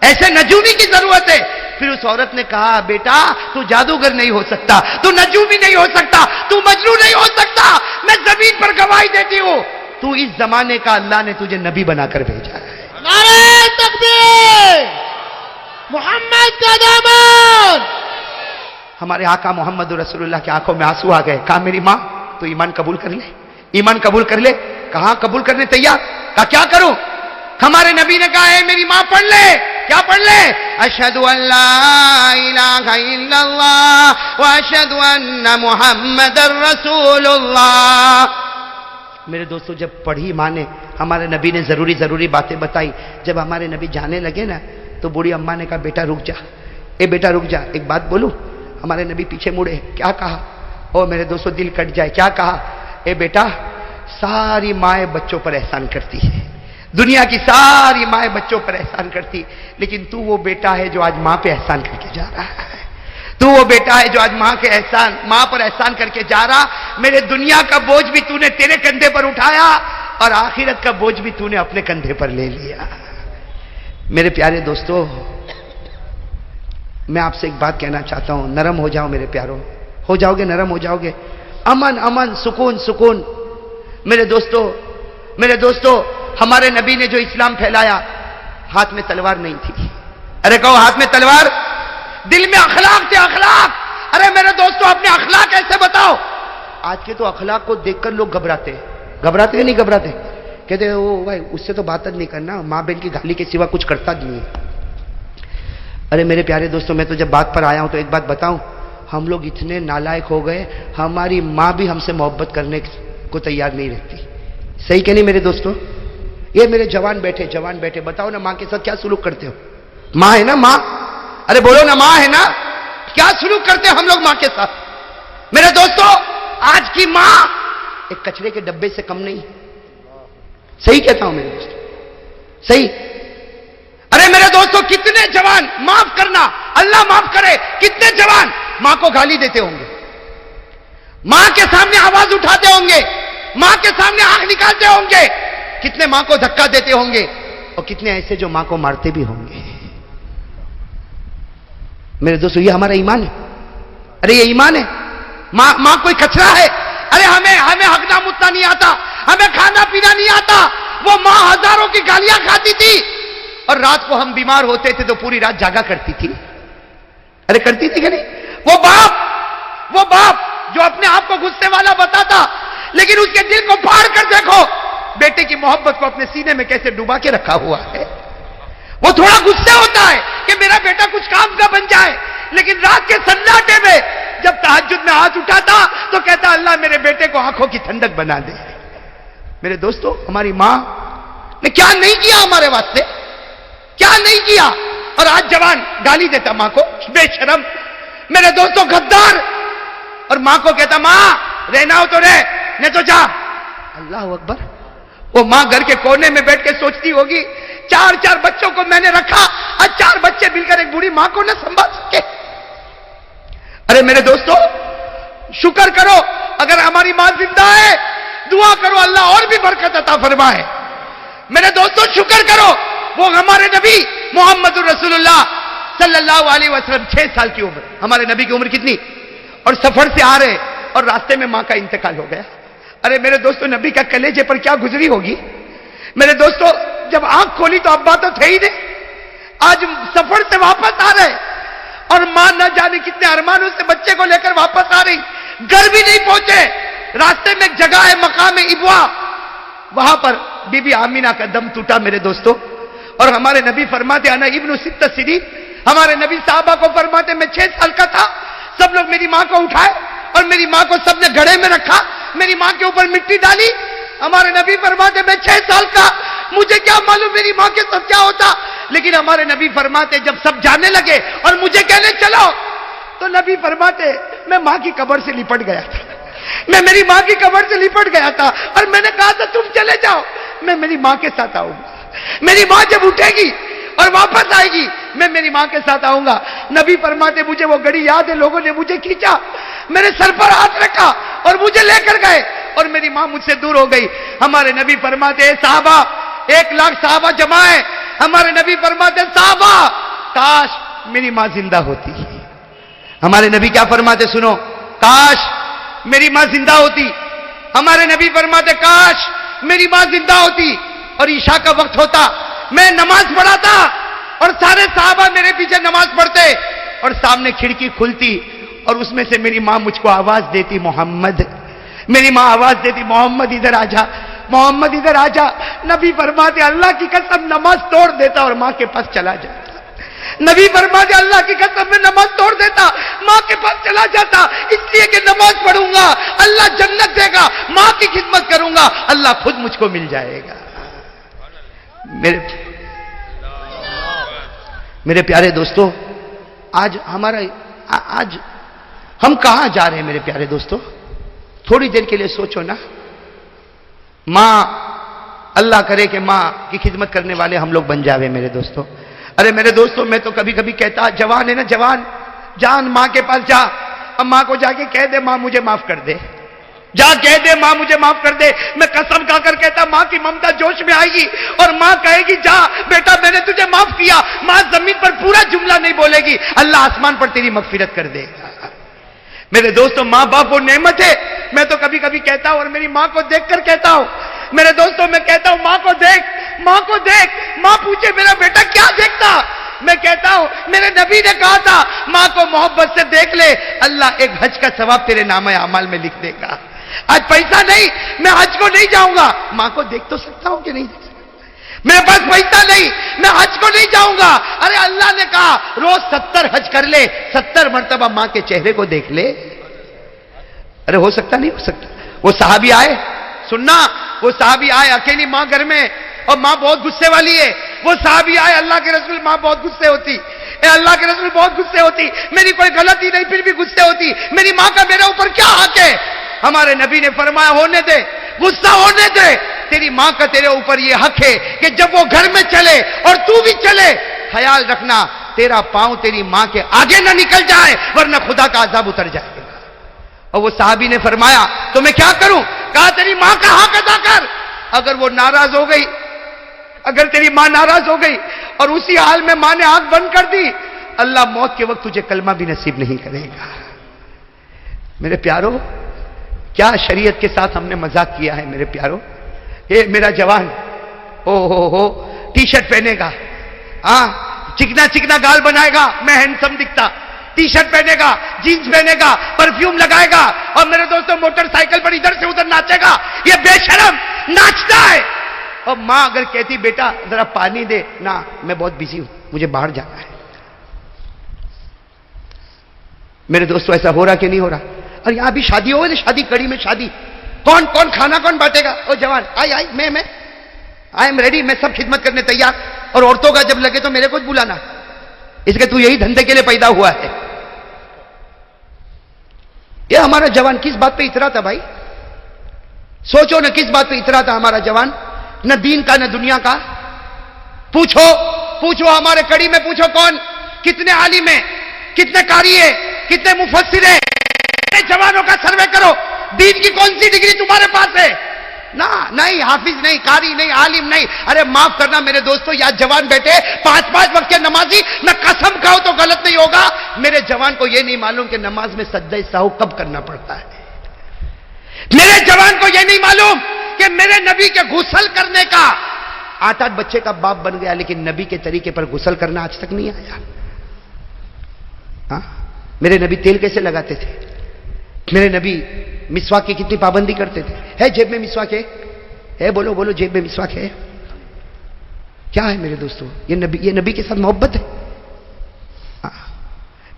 ایسے نجومی کی ضرورت ہے. پھر اس عورت نے کہا بیٹا تو جادوگر نہیں ہو سکتا، تو نجومی نہیں ہو سکتا، تو مجنون نہیں ہو سکتا. میں زمین پر گواہی دیتی ہوں تو اس زمانے کا اللہ نے تجھے نبی بنا کر بھیجا ہے. نعرہ تکبیر، محمد کا دامن. ہمارے آقا محمد رسول اللہ کی آنکھوں میں آنسو آ گئے. کہا میری ماں تو ایمان قبول کر لے، ایمان قبول کر لے. کہاں قبول کرنے تیار. کہا کیا کروں؟ ہمارے نبی نے کہا ہے میری ماں پڑھ لے. کیا پڑھ لے؟ اشہد ان لا الہ الا اللہ واشہد ان محمد رسول اللہ. میرے دوستو جب پڑھی ماں نے، ہمارے نبی نے ضروری باتیں بتائی. جب ہمارے نبی جانے لگے نا تو بوڑھی اماں نے کہا بیٹا رک جا، بیٹا رک جا، ایک بات بولوں. ہمارے نبی پیچھے مڑے، کیا کہا؟ میرے دوستو دل کٹ جائے. کیا کہا؟ بیٹا ساری مائیں بچوں پر احسان کرتی ہے، دنیا کی ساری مائیں بچوں پر احسان کرتی، لیکن تو وہ بیٹا ہے جو آج ماں پہ احسان کر کے جا رہا ہے. تو وہ بیٹا ہے جو آج ماں پر احسان کر کے جا رہا. میرے دنیا کا بوجھ بھی تو نے تیرے کندھے پر اٹھایا اور آخرت کا بوجھ بھی تو نے اپنے کندھے پر لے لیا. میرے پیارے دوستو میں آپ سے ایک بات کہنا چاہتا ہوں، نرم ہو جاؤ میرے پیاروں، ہو جاؤ گے، نرم ہو جاؤ گے، امن امن، سکون سکون۔ میرے دوستو ہمارے نبی نے جو اسلام پھیلایا، ہاتھ میں تلوار نہیں تھی، ارے کہو ہاتھ میں تلوار، دل میں اخلاق تھے، اخلاق۔ ارے میرے دوستو اپنے اخلاق ایسے بتاؤ۔ آج کے تو اخلاق کو دیکھ کر لوگ گھبراتے کہ نہیں گھبراتے، کہتے او بھائی اس سے تو بات نہیں کرنا، ماں بہن کی گالی کے سوا کچھ کرتا نہیں ہے۔ ارے میرے پیارے دوستو، میں تو جب بات پر آیا ہوں تو ایک بات بتاؤں، ہم لوگ اتنے نالائق ہو گئے، ہماری ماں بھی ہم سے محبت کرنے کو تیار نہیں رہتی۔ صحیح کہ نہیں میرے دوستو؟ یہ میرے جوان بیٹھے، بتاؤ نا ماں کے ساتھ کیا سلوک کرتے ہو؟ ماں ہے نا ماں، ارے بولو نا ماں ہے نا، کیا سلوک کرتے ہیں ہم لوگ ماں کے ساتھ؟ میرے دوستو آج کی ماں ایک کچرے کے ڈبے سے کم نہیں۔ صحیح کہتا ہوں میرے دوستو، صحیح۔ ارے میرے دوستو کتنے جوان، معاف کرنا اللہ معاف کرے، کتنے جوان ماں کو گالی دیتے ہوں گے، ماں کے سامنے آواز اٹھاتے ہوں گے، ماں کے سامنے آنکھ نکالتے ہوں گے، کتنے ماں کو دھکا دیتے ہوں گے، اور کتنے ایسے جو ماں کو مارتے بھی ہوں گے۔ میرے دوستو یہ ہمارا ایمان ہے، ارے یہ ایمان ہے۔ ماں کوئی کچرا ہے؟ ارے ہمیں حق نامتنا نہیں آتا، ہمیں کھانا پینا نہیں آتا، وہ ماں ہزاروں کی گالیاں کھاتی تھی، اور رات کو ہم بیمار ہوتے تھے تو پوری رات جاگا کرتی تھی، ارے کرتی تھی کہ نہیں؟ وہ باپ جو اپنے آپ کو غصے والا بتاتا، لیکن اس کے دل کو پھاڑ کر دیکھو، بیٹے کی محبت کو اپنے سینے میں کیسے ڈوبا کے رکھا ہوا ہے۔ وہ تھوڑا غصے ہوتا ہے کہ میرا بیٹا کچھ کام کا بن جائے، لیکن رات کے سناٹے میں جب تہجد میں ہاتھ اٹھاتا تو کہتا اللہ میرے بیٹے کو آنکھوں کی ٹھنڈک بنا دے۔ میرے دوستو ہماری ماں نے کیا نہیں کیا ہمارے واسطے، کیا نہیں کیا، اور آج جوان گالی دیتا ماں کو، بے شرم۔ میرے دوستو غدار، اور ماں کو کہتا ماں رہنا ہو تو رہ، نہیں تو جا۔ اللہ اکبر۔ وہ ماں گھر کے کونے میں بیٹھ کے سوچتی ہوگی 4 بچوں کو میں نے رکھا، آج 4 بچے مل کر ایک بوڑھی ماں کو نہ سنبھال سکے۔ ارے میرے دوستو شکر کرو اگر ہماری ماں زندہ ہے، دعا کرو اللہ اور بھی برکت عطا فرمائے۔ میرے دوستو شکر کرو، وہ ہمارے نبی محمد رسول اللہ صلی اللہ علیہ وسلم 6 سال کی عمر، ہمارے نبی کی عمر کتنی، اور سفر سے آ رہے اور راستے میں ماں کا انتقال ہو گیا۔ ارے میرے دوستو نبی کا کلیجے پر کیا گزری ہوگی۔ میرے دوستو جب آنکھ کھولی تو ابا تو تھے ہی نہیں، آج سفر سے واپس آ رہے، اور ماں نہ جانے کتنے ارمانوں سے بچے کو لے کر واپس آ رہی، گھر بھی نہیں پہنچے، راستے میں ایک جگہ ہے مقام ابوا، وہاں پر بی بی آمینہ کا دم ٹوٹا میرے دوستو، اور ہمارے نبی فرماتے انا ابن 6 سنین، ہمارے نبی صحابہ کو فرماتے میں 6 سال کا تھا، سب لوگ میری ماں کو اٹھائے اور میری ماں کو سب نے گھڑے میں رکھا، میری ماں کے اوپر مٹی ڈالی۔ ہمارے نبی فرماتے میں 6 سال کا، مجھے کیا معلوم میری ماں کے ساتھ کیا ہوتا، لیکن ہمارے نبی فرماتے جب سب جانے لگے اور مجھے کہنے چلو، تو نبی فرماتے میں ماں کی قبر سے لپٹ گیا تھا، میں میری ماں کی قبر سے لپٹ گیا تھا، اور میں نے کہا تھا تم چلے جاؤ میں میری ماں کے ساتھ آؤں گا، میری ماں جب اٹھے گی اور واپس آئے گی میں میری ماں کے ساتھ آؤں گا۔ نبی فرماتے مجھے وہ گھڑی یاد ہے، لوگوں نے مجھے کھینچا، میرے سر پر ہاتھ رکھا اور مجھے لے کر گئے، اور میری ماں مجھ سے دور ہو گئی۔ ہمارے نبی فرماتے اے صحابہ، 1 لاکھ صحابہ جمع ہے، ہمارے نبی فرماتے صحابہ کاش میری ماں زندہ ہوتی۔ ہمارے نبی کیا فرماتے سنو، کاش میری ماں زندہ ہوتی۔ ہمارے نبی فرماتے کاش میری ماں زندہ ہوتی، اور عشاء کا وقت ہوتا، میں نماز پڑھاتا اور سارے صحابہ میرے پیچھے نماز پڑھتے، اور سامنے کھڑکی کھلتی اور اس میں سے میری ماں مجھ کو آواز دیتی محمد، میری ماں آواز دیتی محمد ادھر آ جا، محمد ادھر آ جا۔ نبی فرماتے اللہ کی قسم نماز توڑ دیتا اور ماں کے پاس چلا جاتا، نبی فرماتے اللہ کی قسم میں نماز توڑ دیتا، ماں کے پاس چلا جاتا، اس لیے کہ نماز پڑھوں گا اللہ جنت دے گا، ماں کی خدمت کروں گا اللہ خود مجھ کو مل جائے گا۔ میرے پیارے دوستو آج ہم کہاں جا رہے ہیں میرے پیارے دوستو؟ تھوڑی دیر کے لیے سوچو نا، ماں اللہ کرے کہ ماں کی خدمت کرنے والے ہم لوگ بن جاوے میرے دوستو۔ ارے میرے دوستو میں تو کبھی کبھی کہتا جوان ہے نا، جوان جان ماں کے پاس جا، اب ماں کو جا کے کہہ دے ماں مجھے معاف کر دے، جا کہہ دے ماں مجھے معاف کر دے. میں قسم کھا کر کہتا ماں کی ممتا جوش میں آئے گی اور ماں کہے گی جا بیٹا میں نے تجھے معاف کیا. ماں زمین پر پورا جملہ نہیں بولے گی, اللہ آسمان پر تیری مغفرت کر دے گا. میرے دوستوں ماں باپ وہ نعمت ہے. میں تو کبھی کبھی کہتا ہوں اور میری ماں کو دیکھ کر کہتا ہوں, میرے دوستوں میں کہتا ہوں ماں کو دیکھ, ماں کو دیکھ. ماں پوچھے میرا بیٹا کیا دیکھتا, میں کہتا ہوں میرے نبی نے کہا تھا ماں کو محبت سے دیکھ لے, اللہ ایک حج کا ثواب تیرے نامہ اعمال میں لکھ دے گا. آج پیسہ نہیں, میں حج کو نہیں جاؤں گا, ماں کو دیکھ تو سکتا ہوں کہ نہیں دیکھ سکتا. میرے پاس پیسہ نہیں, میں حج کو نہیں جاؤں گا. ارے اللہ نے کہا روز 70 حج کر لے, 70 مرتبہ ماں کے چہرے کو دیکھ لے. ارے ہو سکتا نہیں ہو سکتا. وہ صحابی آئے, سننا, وہ صحابی آئے, اکیلی ماں گھر میں اور ماں بہت غصے والی ہے. وہ صحابی آئے, اللہ کے رسول ماں بہت غصے ہوتی, اے اللہ کے رسول بہت غصے ہوتی, میری کوئی غلطی نہیں پھر بھی غصے ہوتی, میری ماں کا میرے اوپر کیا حق ہے. ہمارے نبی نے فرمایا ہونے دے, غصہ ہونے دے, تیری ماں کا تیرے اوپر یہ حق ہے کہ جب وہ گھر میں چلے اور تو بھی چلے, خیال رکھنا تیرا پاؤں تیری ماں کے آگے نہ نکل جائے ورنہ خدا کا عذاب اتر جائے گا. اور وہ صحابی نے فرمایا تو میں کیا کروں, کہا تیری ماں کا حق ادا کر. اگر وہ ناراض ہو گئی, اگر تیری ماں ناراض ہو گئی اور اسی حال میں ماں نے آنکھ بند کر دی, اللہ موت کے وقت تجھے کلمہ بھی نصیب نہیں کرے گا. میرے پیارو, کیا شریعت کے ساتھ ہم نے مذاق کیا ہے میرے پیارو. یہ میرا جوان ہو ٹی شرٹ پہنے گا, ہاں چکنا چکنا گال بنائے گا, میں ہینڈسم دکھتا, ٹی شرٹ پہنے گا, جینز پہنے گا, پرفیوم لگائے گا اور میرے دوستوں موٹر سائیکل پر ادھر سے ادھر ناچے گا. یہ بے شرم ناچتا ہے. اور ماں اگر کہتی بیٹا ذرا پانی دے, نہ میں بہت بزی ہوں, مجھے باہر جانا ہے. میرے دوستوں ایسا ہو رہا کہ نہیں ہو رہا. اور یہاں بھی شادی ہو گئی, شادی کڑی میں شادی, کون کھانا کون بانٹے گا. او جوان آئی میں آئی ایم ریڈی, میں سب خدمت کرنے تیار. اور عورتوں کا جب لگے تو میرے کو بلانا, اس کے تو یہی دھندے کے لیے پیدا ہوا ہے. یہ ہمارا جوان کس بات پہ اترا تھا بھائی, سوچو نا کس بات پہ اترا تھا ہمارا جوان. نہ دین کا نہ دنیا کا. پوچھو ہمارے کڑی میں پوچھو کون, کتنے عالم ہیں, کتنے قاری ہیں, کتنے مفسر ہیں. جوانوں کا سروے کرو, دین کی کون سی ڈگری تمہارے پاس ہے. نہیں حافظ نہیں, قاری نہیں, عالم نہیں. ارے معاف کرنا میرے دوستوں, یا جوان بیٹے 5 وقت کے نمازی, میں قسم کھاؤں تو غلط نہیں ہوگا, میرے جوان کو یہ نہیں معلوم کہ نماز میں سجدہ سہو کب کرنا پڑتا ہے. میرے جوان کو یہ نہیں معلوم کہ میرے نبی کے غسل کرنے کا 8 بچے کا باپ بن گیا, لیکن نبی کے طریقے پر غسل کرنا آج تک نہیں آیا. میرے نبی تیل کیسے لگاتے تھے, میرے نبی مسواک کی کتنی پابندی کرتے تھے. ہے جیب میں مسواک ہے, بولو جیب میں مسواک ہے. کیا ہے میرے دوستوں, یہ نبی کے ساتھ محبت ہے.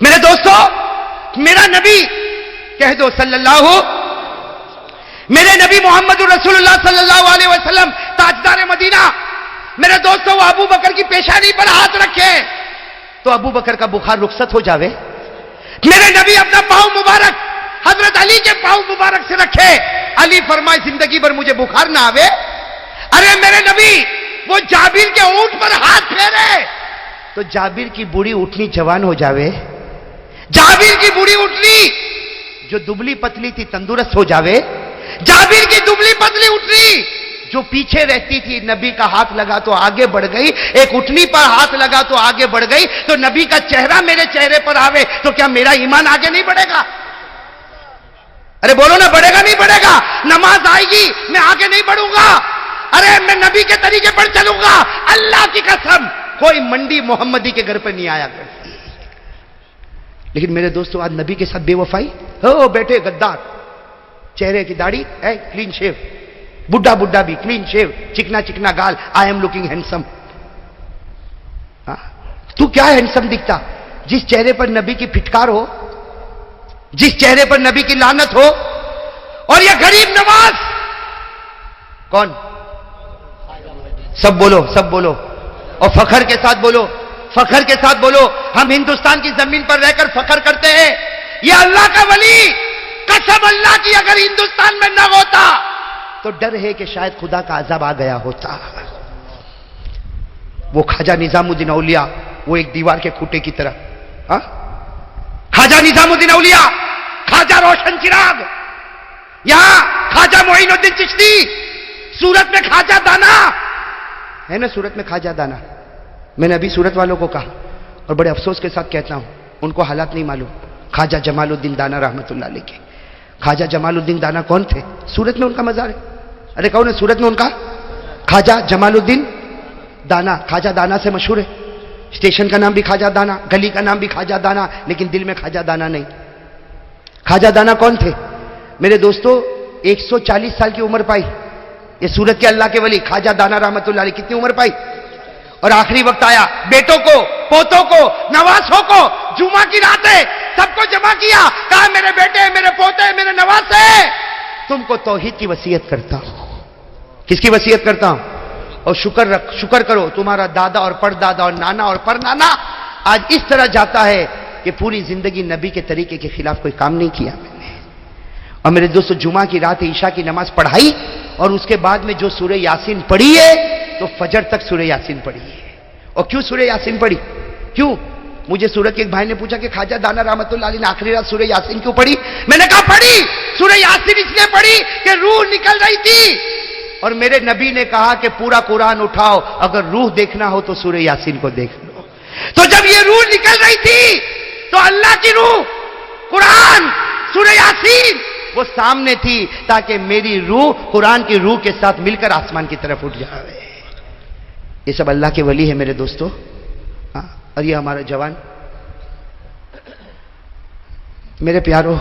میرے دوستوں میرا نبی کہہ دو صلی اللہ, میرے نبی محمد رسول اللہ صلی اللہ علیہ وسلم تاجدار مدینہ. میرے دوستوں وہ ابو بکر کی پیشانی پر ہاتھ رکھے تو ابو بکر کا بخار رخصت ہو جاوے. میرے نبی اپنا پاؤں مبارک حضرت علی کے پاؤں مبارک سے رکھے, علی فرمائے زندگی بھر مجھے بخار نہ آوے. ارے میرے نبی وہ جابر کے اونٹ پر ہاتھ پھیرے تو جابر کی بوڑھی اٹھنی جوان ہو جاوے. جابر کی بوڑھی اٹھنی جو دبلی پتلی تھی تندرست ہو جاوے. جابر کی دبلی پتلی اٹھنی جو پیچھے رہتی تھی, نبی کا ہاتھ لگا تو آگے بڑھ گئی, ایک اٹھنی پر ہاتھ لگا تو آگے بڑھ گئی. تو نبی کا چہرہ میرے چہرے پر آوے تو کیا میرا ایمان آگے نہیں بڑھے گا. ارے بولو نا, بڑھے گا نہیں بڑھے گا. نماز آئے گی میں آگے نہیں بڑھوں گا. ارے میں نبی کے طریقے پر چلوں گا. اللہ کی قسم کوئی منڈی محمدی کے گھر پر نہیں آیا کرتی. لیکن میرے دوستوں آج نبی کے ساتھ بے وفائی. ہو بیٹے غدار, چہرے کی داڑھی ہے کلین شیو, بڈھا بھی کلین شیو, چکنا چکنا گال, آئی ایم لوکنگ ہینڈسم. تو کیا ہینڈسم دکھتا جس چہرے پر نبی کی پھٹکار ہو, جس چہرے پر نبی کی لعنت ہو. اور یہ غریب نواز کون, سب بولو اور فخر کے ساتھ بولو, ہم ہندوستان کی زمین پر رہ کر فخر کرتے ہیں. یہ اللہ کا ولی, قسم اللہ کی اگر ہندوستان میں نہ ہوتا تو ڈر ہے کہ شاید خدا کا عذاب آ گیا ہوتا. وہ خواجہ نظام الدین اولیاء, وہ ایک دیوار کے کھوٹے کی طرح. خواجہ نظام الدین اولیاء, خواجہ روشن چراغ, یہاں خواجہ معین الدین چشتی، سورت میں خواجہ دانا ہے نا، سورت میں خواجہ دانا. میں نے ابھی سورت والوں کو کہا اور بڑے افسوس کے ساتھ کہتا ہوں، ان کو حالات نہیں معلوم. خواجہ جمال الدین دانا رحمت اللہ علیہ کے. خواجہ جمال الدین دانا کون تھے؟ سورت میں ان کا مزار ہے. ارے کون ہے سورت میں ان کا؟ خواجہ جمال الدین دانا. خواجہ دانا سے مشہور ہے، اسٹیشن کا نام بھی خواجہ دانا، گلی کا نام بھی خواجہ دانا، لیکن دل میں خواجہ دانا نہیں. خواجہ دانا کون تھے میرے دوستو؟ 140 سال کی عمر پائی یہ سورت کے اللہ کے ولی خواجہ دانا رحمت اللہ علیہ. کتنی عمر پائی؟ اور آخری وقت آیا، بیٹوں کو، پوتوں کو، نواسوں کو، جمعہ کی رات ہے، سب کو جمع کیا، کہا میرے بیٹے، میرے پوتے، میرے نواسے، تم کو توحید کی وصیت کرتا ہوں. کس کی وصیت کرتا ہوں؟ اور شکر کرو تمہارا دادا اور پردادا اور نانا اور پرنانا آج اس طرح جاتا ہے کہ پوری زندگی نبی کے طریقے کے خلاف کوئی کام نہیں کیا میں نے. اور میرے دوستو جمعہ کی رات عشاء کی نماز پڑھائی اور اس کے بعد میں جو سورہ یاسین پڑھی ہے تو فجر تک سورہ یاسین پڑھی ہے. اور کیوں سورہ یاسین پڑھی؟ کیوں؟ مجھے سورت کے ایک بھائی نے پوچھا کہ خواجہ دانا رحمت اللہ علیہ نے آخری رات سورہ یاسین کیوں پڑھی؟ میں نے کہا پڑھی سورہ یاسین اس لیے پڑھی کہ روح نکل رہی تھی اور میرے نبی نے کہا کہ پورا قرآن اٹھاؤ، اگر روح دیکھنا ہو تو سورہ یاسین کو دیکھ لو. تو جب یہ روح نکل رہی تھی تو اللہ کی روح قرآن سورہ یاسین وہ سامنے تھی تاکہ میری روح قرآن کی روح کے ساتھ مل کر آسمان کی طرف اٹھ جائے. یہ سب اللہ کے ولی ہے میرے دوستو. اور یہ ہمارا جوان. میرے پیارو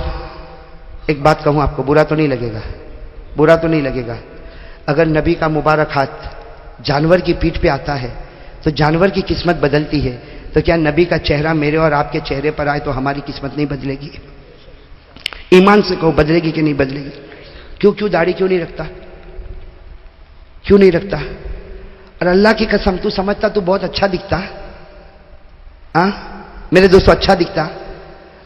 ایک بات کہوں آپ کو، برا تو نہیں لگے گا، برا تو نہیں لگے گا. اگر نبی کا مبارک ہاتھ جانور کی پیٹھ پہ آتا ہے تو جانور کی قسمت بدلتی ہے، تو کیا نبی کا چہرہ میرے اور آپ کے چہرے پر آئے تو ہماری قسمت نہیں بدلے گی؟ ایمان سے کہو بدلے گی کہ نہیں بدلے گی؟ کیوں داڑھی کیوں نہیں رکھتا؟ کیوں نہیں رکھتا؟ اور اللہ کی قسم تو سمجھتا تو بہت اچھا دکھتا. ہاں میرے دوستو اچھا دکھتا.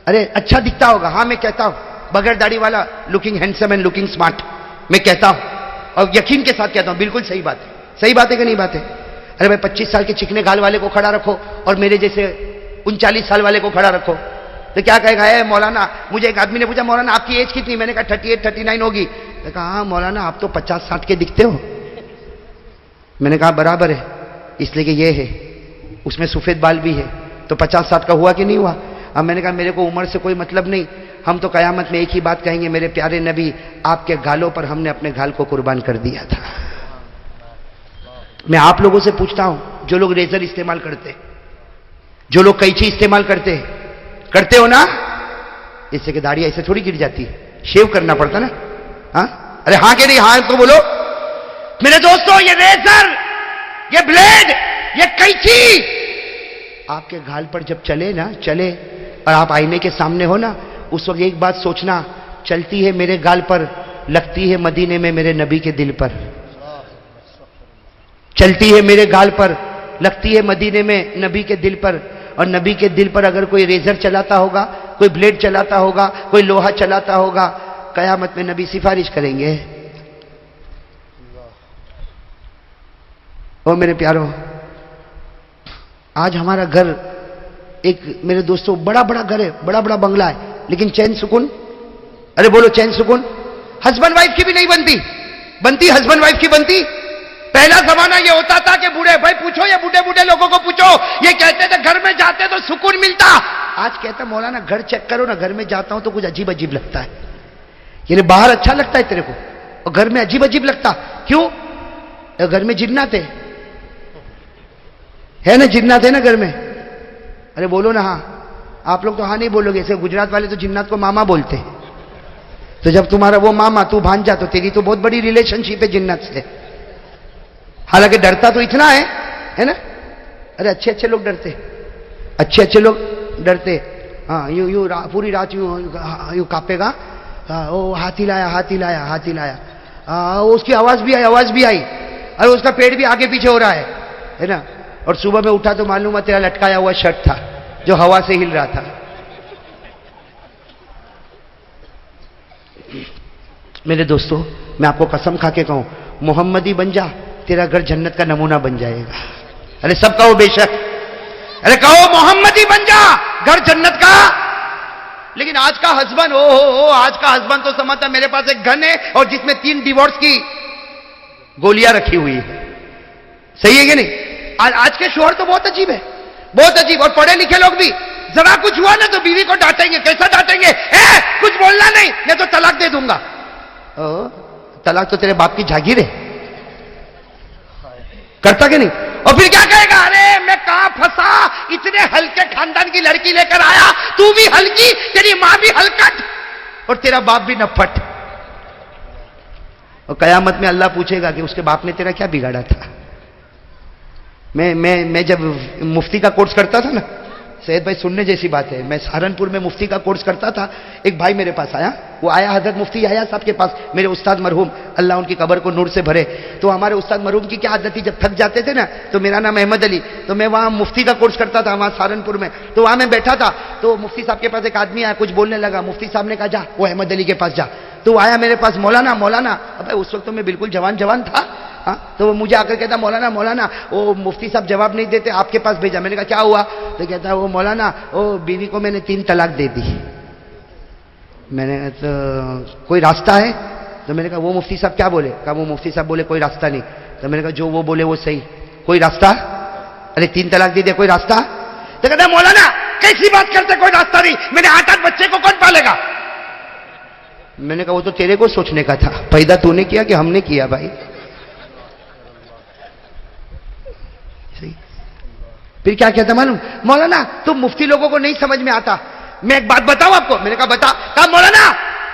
ارے اچھا دکھتا ہوگا، ہاں میں کہتا ہوں بغیر داڑھی والا looking handsome and looking smart, میں کہتا ہوں اور یقین کے ساتھ کہتا ہوں بالکل صحیح بات ہے. صحیح بات ہے کہ نہیں بات ہے؟ ارے بھائی 25 سال کے چکنے گال والے کو کھڑا رکھو اور میرے جیسے 39 سال والے کو کھڑا رکھو تو کیا کہے گا؟ اے مولانا، مجھے ایک آدمی نے پوچھا مولانا آپ کی ایج کتنی؟ میں نے کہا 38 39 ہوگی. میں نے کہا ہاں مولانا آپ تو 50 60 کے دکھتے ہو. میں نے کہا برابر ہے، اس لیے کہ یہ ہے اس میں سفید بال بھی ہے تو 50 60 کا ہوا کہ نہیں ہوا؟ اب میں نے کہا میرے کو عمر سے کوئی مطلب نہیں، ہم تو قیامت میں ایک ہی بات کہیں گے، میرے پیارے نبی آپ کے گالوں پر ہم نے اپنے گال کو قربان کر دیا تھا. میں آپ لوگوں سے پوچھتا ہوں جو لوگ ریزر استعمال کرتے، جو لوگ قینچی استعمال کرتے ہو نا، اس سے کہ داڑھی ایسے تھوڑی گر جاتی ہے، شیو کرنا پڑتا نا. ہاں ارے ہاں کہ نہیں؟ ہاں تو بولو. میرے دوستو یہ ریزر، یہ بلیڈ، یہ قینچی آپ کے گال پر جب چلے اور آپ آئینے کے سامنے ہو نا، اس وقت ایک بات سوچنا، چلتی ہے میرے گال پر، لگتی ہے مدینے میں میرے نبی کے دل پر. چلتی ہے میرے گال پر، لگتی ہے مدینے میں نبی کے دل پر. اور نبی کے دل پر اگر کوئی ریزر چلاتا ہوگا، کوئی بلیڈ چلاتا ہوگا، کوئی لوہا چلاتا ہوگا، قیامت میں نبی سفارش کریں گے. او میرے پیارو، آج ہمارا گھر ایک میرے دوستوں بڑا گھر ہے، بڑا بنگلہ ہے، لیکن چین سکون، ارے بولو چین سکون ہسبینڈ وائف کی بھی نہیں بنتی ہسبینڈ وائف کی بنتی. پہلا زمانہ یہ ہوتا تھا کہ بوڑھے بھائی پوچھو یا بوڑھے لوگوں کو پوچھو، یہ کہتے تھے گھر میں جاتے تو سکون ملتا. آج کہتا مولانا گھر چیک کرو نا، گھر میں جاتا ہوں تو کچھ عجیب لگتا ہے. یعنی باہر اچھا لگتا ہے تیرے کو اور گھر میں عجیب لگتا. کیوں؟ گھر میں جنات ہے نا، جنات ہے نا گھر میں. ارے بولو نا ہاں. آپ لوگ تو ہاں نہیں بولو گے، ایسے گجرات والے تو جنات کو ماما بولتے ہیں. تو جب تمہارا وہ ماما تو بھانجا تو تیری تو بہت بڑی ریلیشن شپ ہے جنات سے. حالانکہ ڈرتا تو اتنا ہے نا. ارے اچھے لوگ ڈرتے، اچھے لوگ ڈرتے. ہاں یوں پوری رات یوں کاپے گا، وہ ہاتھی لایا. اس کی آواز بھی آئی اور اس کا پیٹ بھی آگے پیچھے ہو رہا ہے نا. اور صبح میں اٹھا تو معلوم ہے تیرا لٹکایا ہوا شرٹ تھا جو ہوا سے ہل رہا تھا. میرے دوستو میں آپ کو قسم کھا کے کہوں، محمدی بن جا، تیرا گھر جنت کا نمونہ بن جائے گا. ارے سب کہو بے شک، ارے کہو محمدی بن جا، گھر جنت کا لیکن آج کا ہسبینڈ آج کا ہسبینڈ تو سمجھتا میرے پاس ایک گن ہے اور جس میں 3 ڈیورس کی گولیاں رکھی ہوئی ہے. صحیح ہے کہ نہیں؟ آج کے شوہر تو بہت عجیب ہے, بہت عجیب. اور پڑھے لکھے لوگ بھی ذرا کچھ ہوا نا تو بیوی کو ڈانٹیں گے. کیسا ڈانٹیں گے؟ کچھ بولنا نہیں, میں تو طلاق دے دوں گا. طلاق تو تیرے باپ کی جاگیر ہے. کرتا کہ نہیں؟ اور پھر کیا کہے گا؟ ارے میں کہاں پھنسا, اتنے ہلکے خاندان کی لڑکی لے کر آیا, تو بھی ہلکی, تیری ماں بھی ہلکٹ اور تیرا باپ بھی نپھٹ. اور قیامت میں اللہ پوچھے گا کہ اس کے باپ نے تیرا کیا بگاڑا تھا. میں جب مفتی کا کورس کرتا تھا نا, سید بھائی سننے جیسی بات ہے, میں سہارنپور میں مفتی کا کورس کرتا تھا. ایک بھائی میرے پاس آیا, وہ آیا حضرت مفتی آیا صاحب کے پاس, میرے استاد مرحوم, اللہ ان کی قبر کو نور سے بھرے. تو ہمارے استاد مرحوم کی کیا عادت تھی, جب تھک جاتے تھے نا, تو میرا نام احمد علی, تو میں وہاں مفتی کا کورس کرتا تھا وہاں سہارنپور میں. تو وہاں میں بیٹھا تھا, تو مفتی صاحب کے پاس ایک آدمی آیا, کچھ بولنے لگا. مفتی صاحب نے کہا جا وہ احمد علی کے پاس جا. تو آیا میرے پاس, مولانا مولانا. اب اس وقت تو میں بالکل جوان تھا. تو وہ مجھے آ کر کہتا مولانا مولانا, وہ مفتی صاحب جواب نہیں دیتے, آپ کے پاس بھیجا. میں نے کہا کیا ہوا؟ تو کہتا وہ مولانا, وہ بیوی کو میں نے 3 طلاق دے دی. میں نے تو کوئی راستہ ہے؟ تو میں نے کہا وہ مفتی صاحب کیا بولے؟ کہا وہ مفتی صاحب بولے کوئی راستہ نہیں. تو میں نے کہا جو وہ بولے وہ صحیح, کوئی راستہ؟ ارے 3 طلاق دے دیا, کوئی راستہ؟ تو کہتا مولانا کیسی بات کرتے, کوئی راستہ نہیں, میرے 8 بچے کو کون پالے گا؟ میں نے کہا وہ تو تیرے کو سوچنے کا تھا, پیدا تو نے کیا کہ ہم نے کیا بھائی. پھر کیا کہتا معلوم, مولانا تم مفتی لوگوں کو نہیں سمجھ میں آتا, میں ایک بات بتاؤں آپ کو. میں نے کہا بتا. کہا مولانا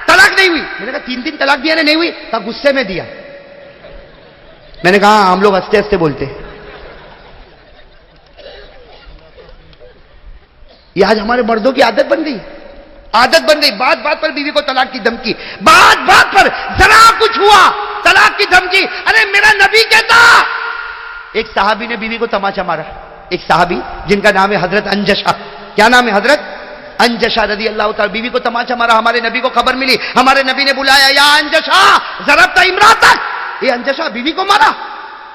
طلاق نہیں ہوئی. میں نے کہا 3 طلاق دیا نہیں ہوئی. کہا غصے میں دیا. میں نے کہا ہم لوگ ہنستے ہنستے بولتے. یہ آج ہمارے مردوں کی عادت بن گئی, عادت بن گئی. بات بات پر بیوی کو طلاق کی دھمکی, بات بات پر ذرا کچھ ہوا طلاق کی دھمکی. ارے میرا نبی کہتا, ایک صحابی نے بیوی کو تماچا مارا, ایک صحابی جن کا نام ہے حضرت انجشا. کیا نام ہے؟ حضرت انجشا رضی اللہ تعالی. بیوی کو تماچا مارا, ہمارے نبی کو خبر ملی, ہمارے نبی نے بلایا, یا انجشا ضربت امراتک, یہ انجشا بیوی کو مارا.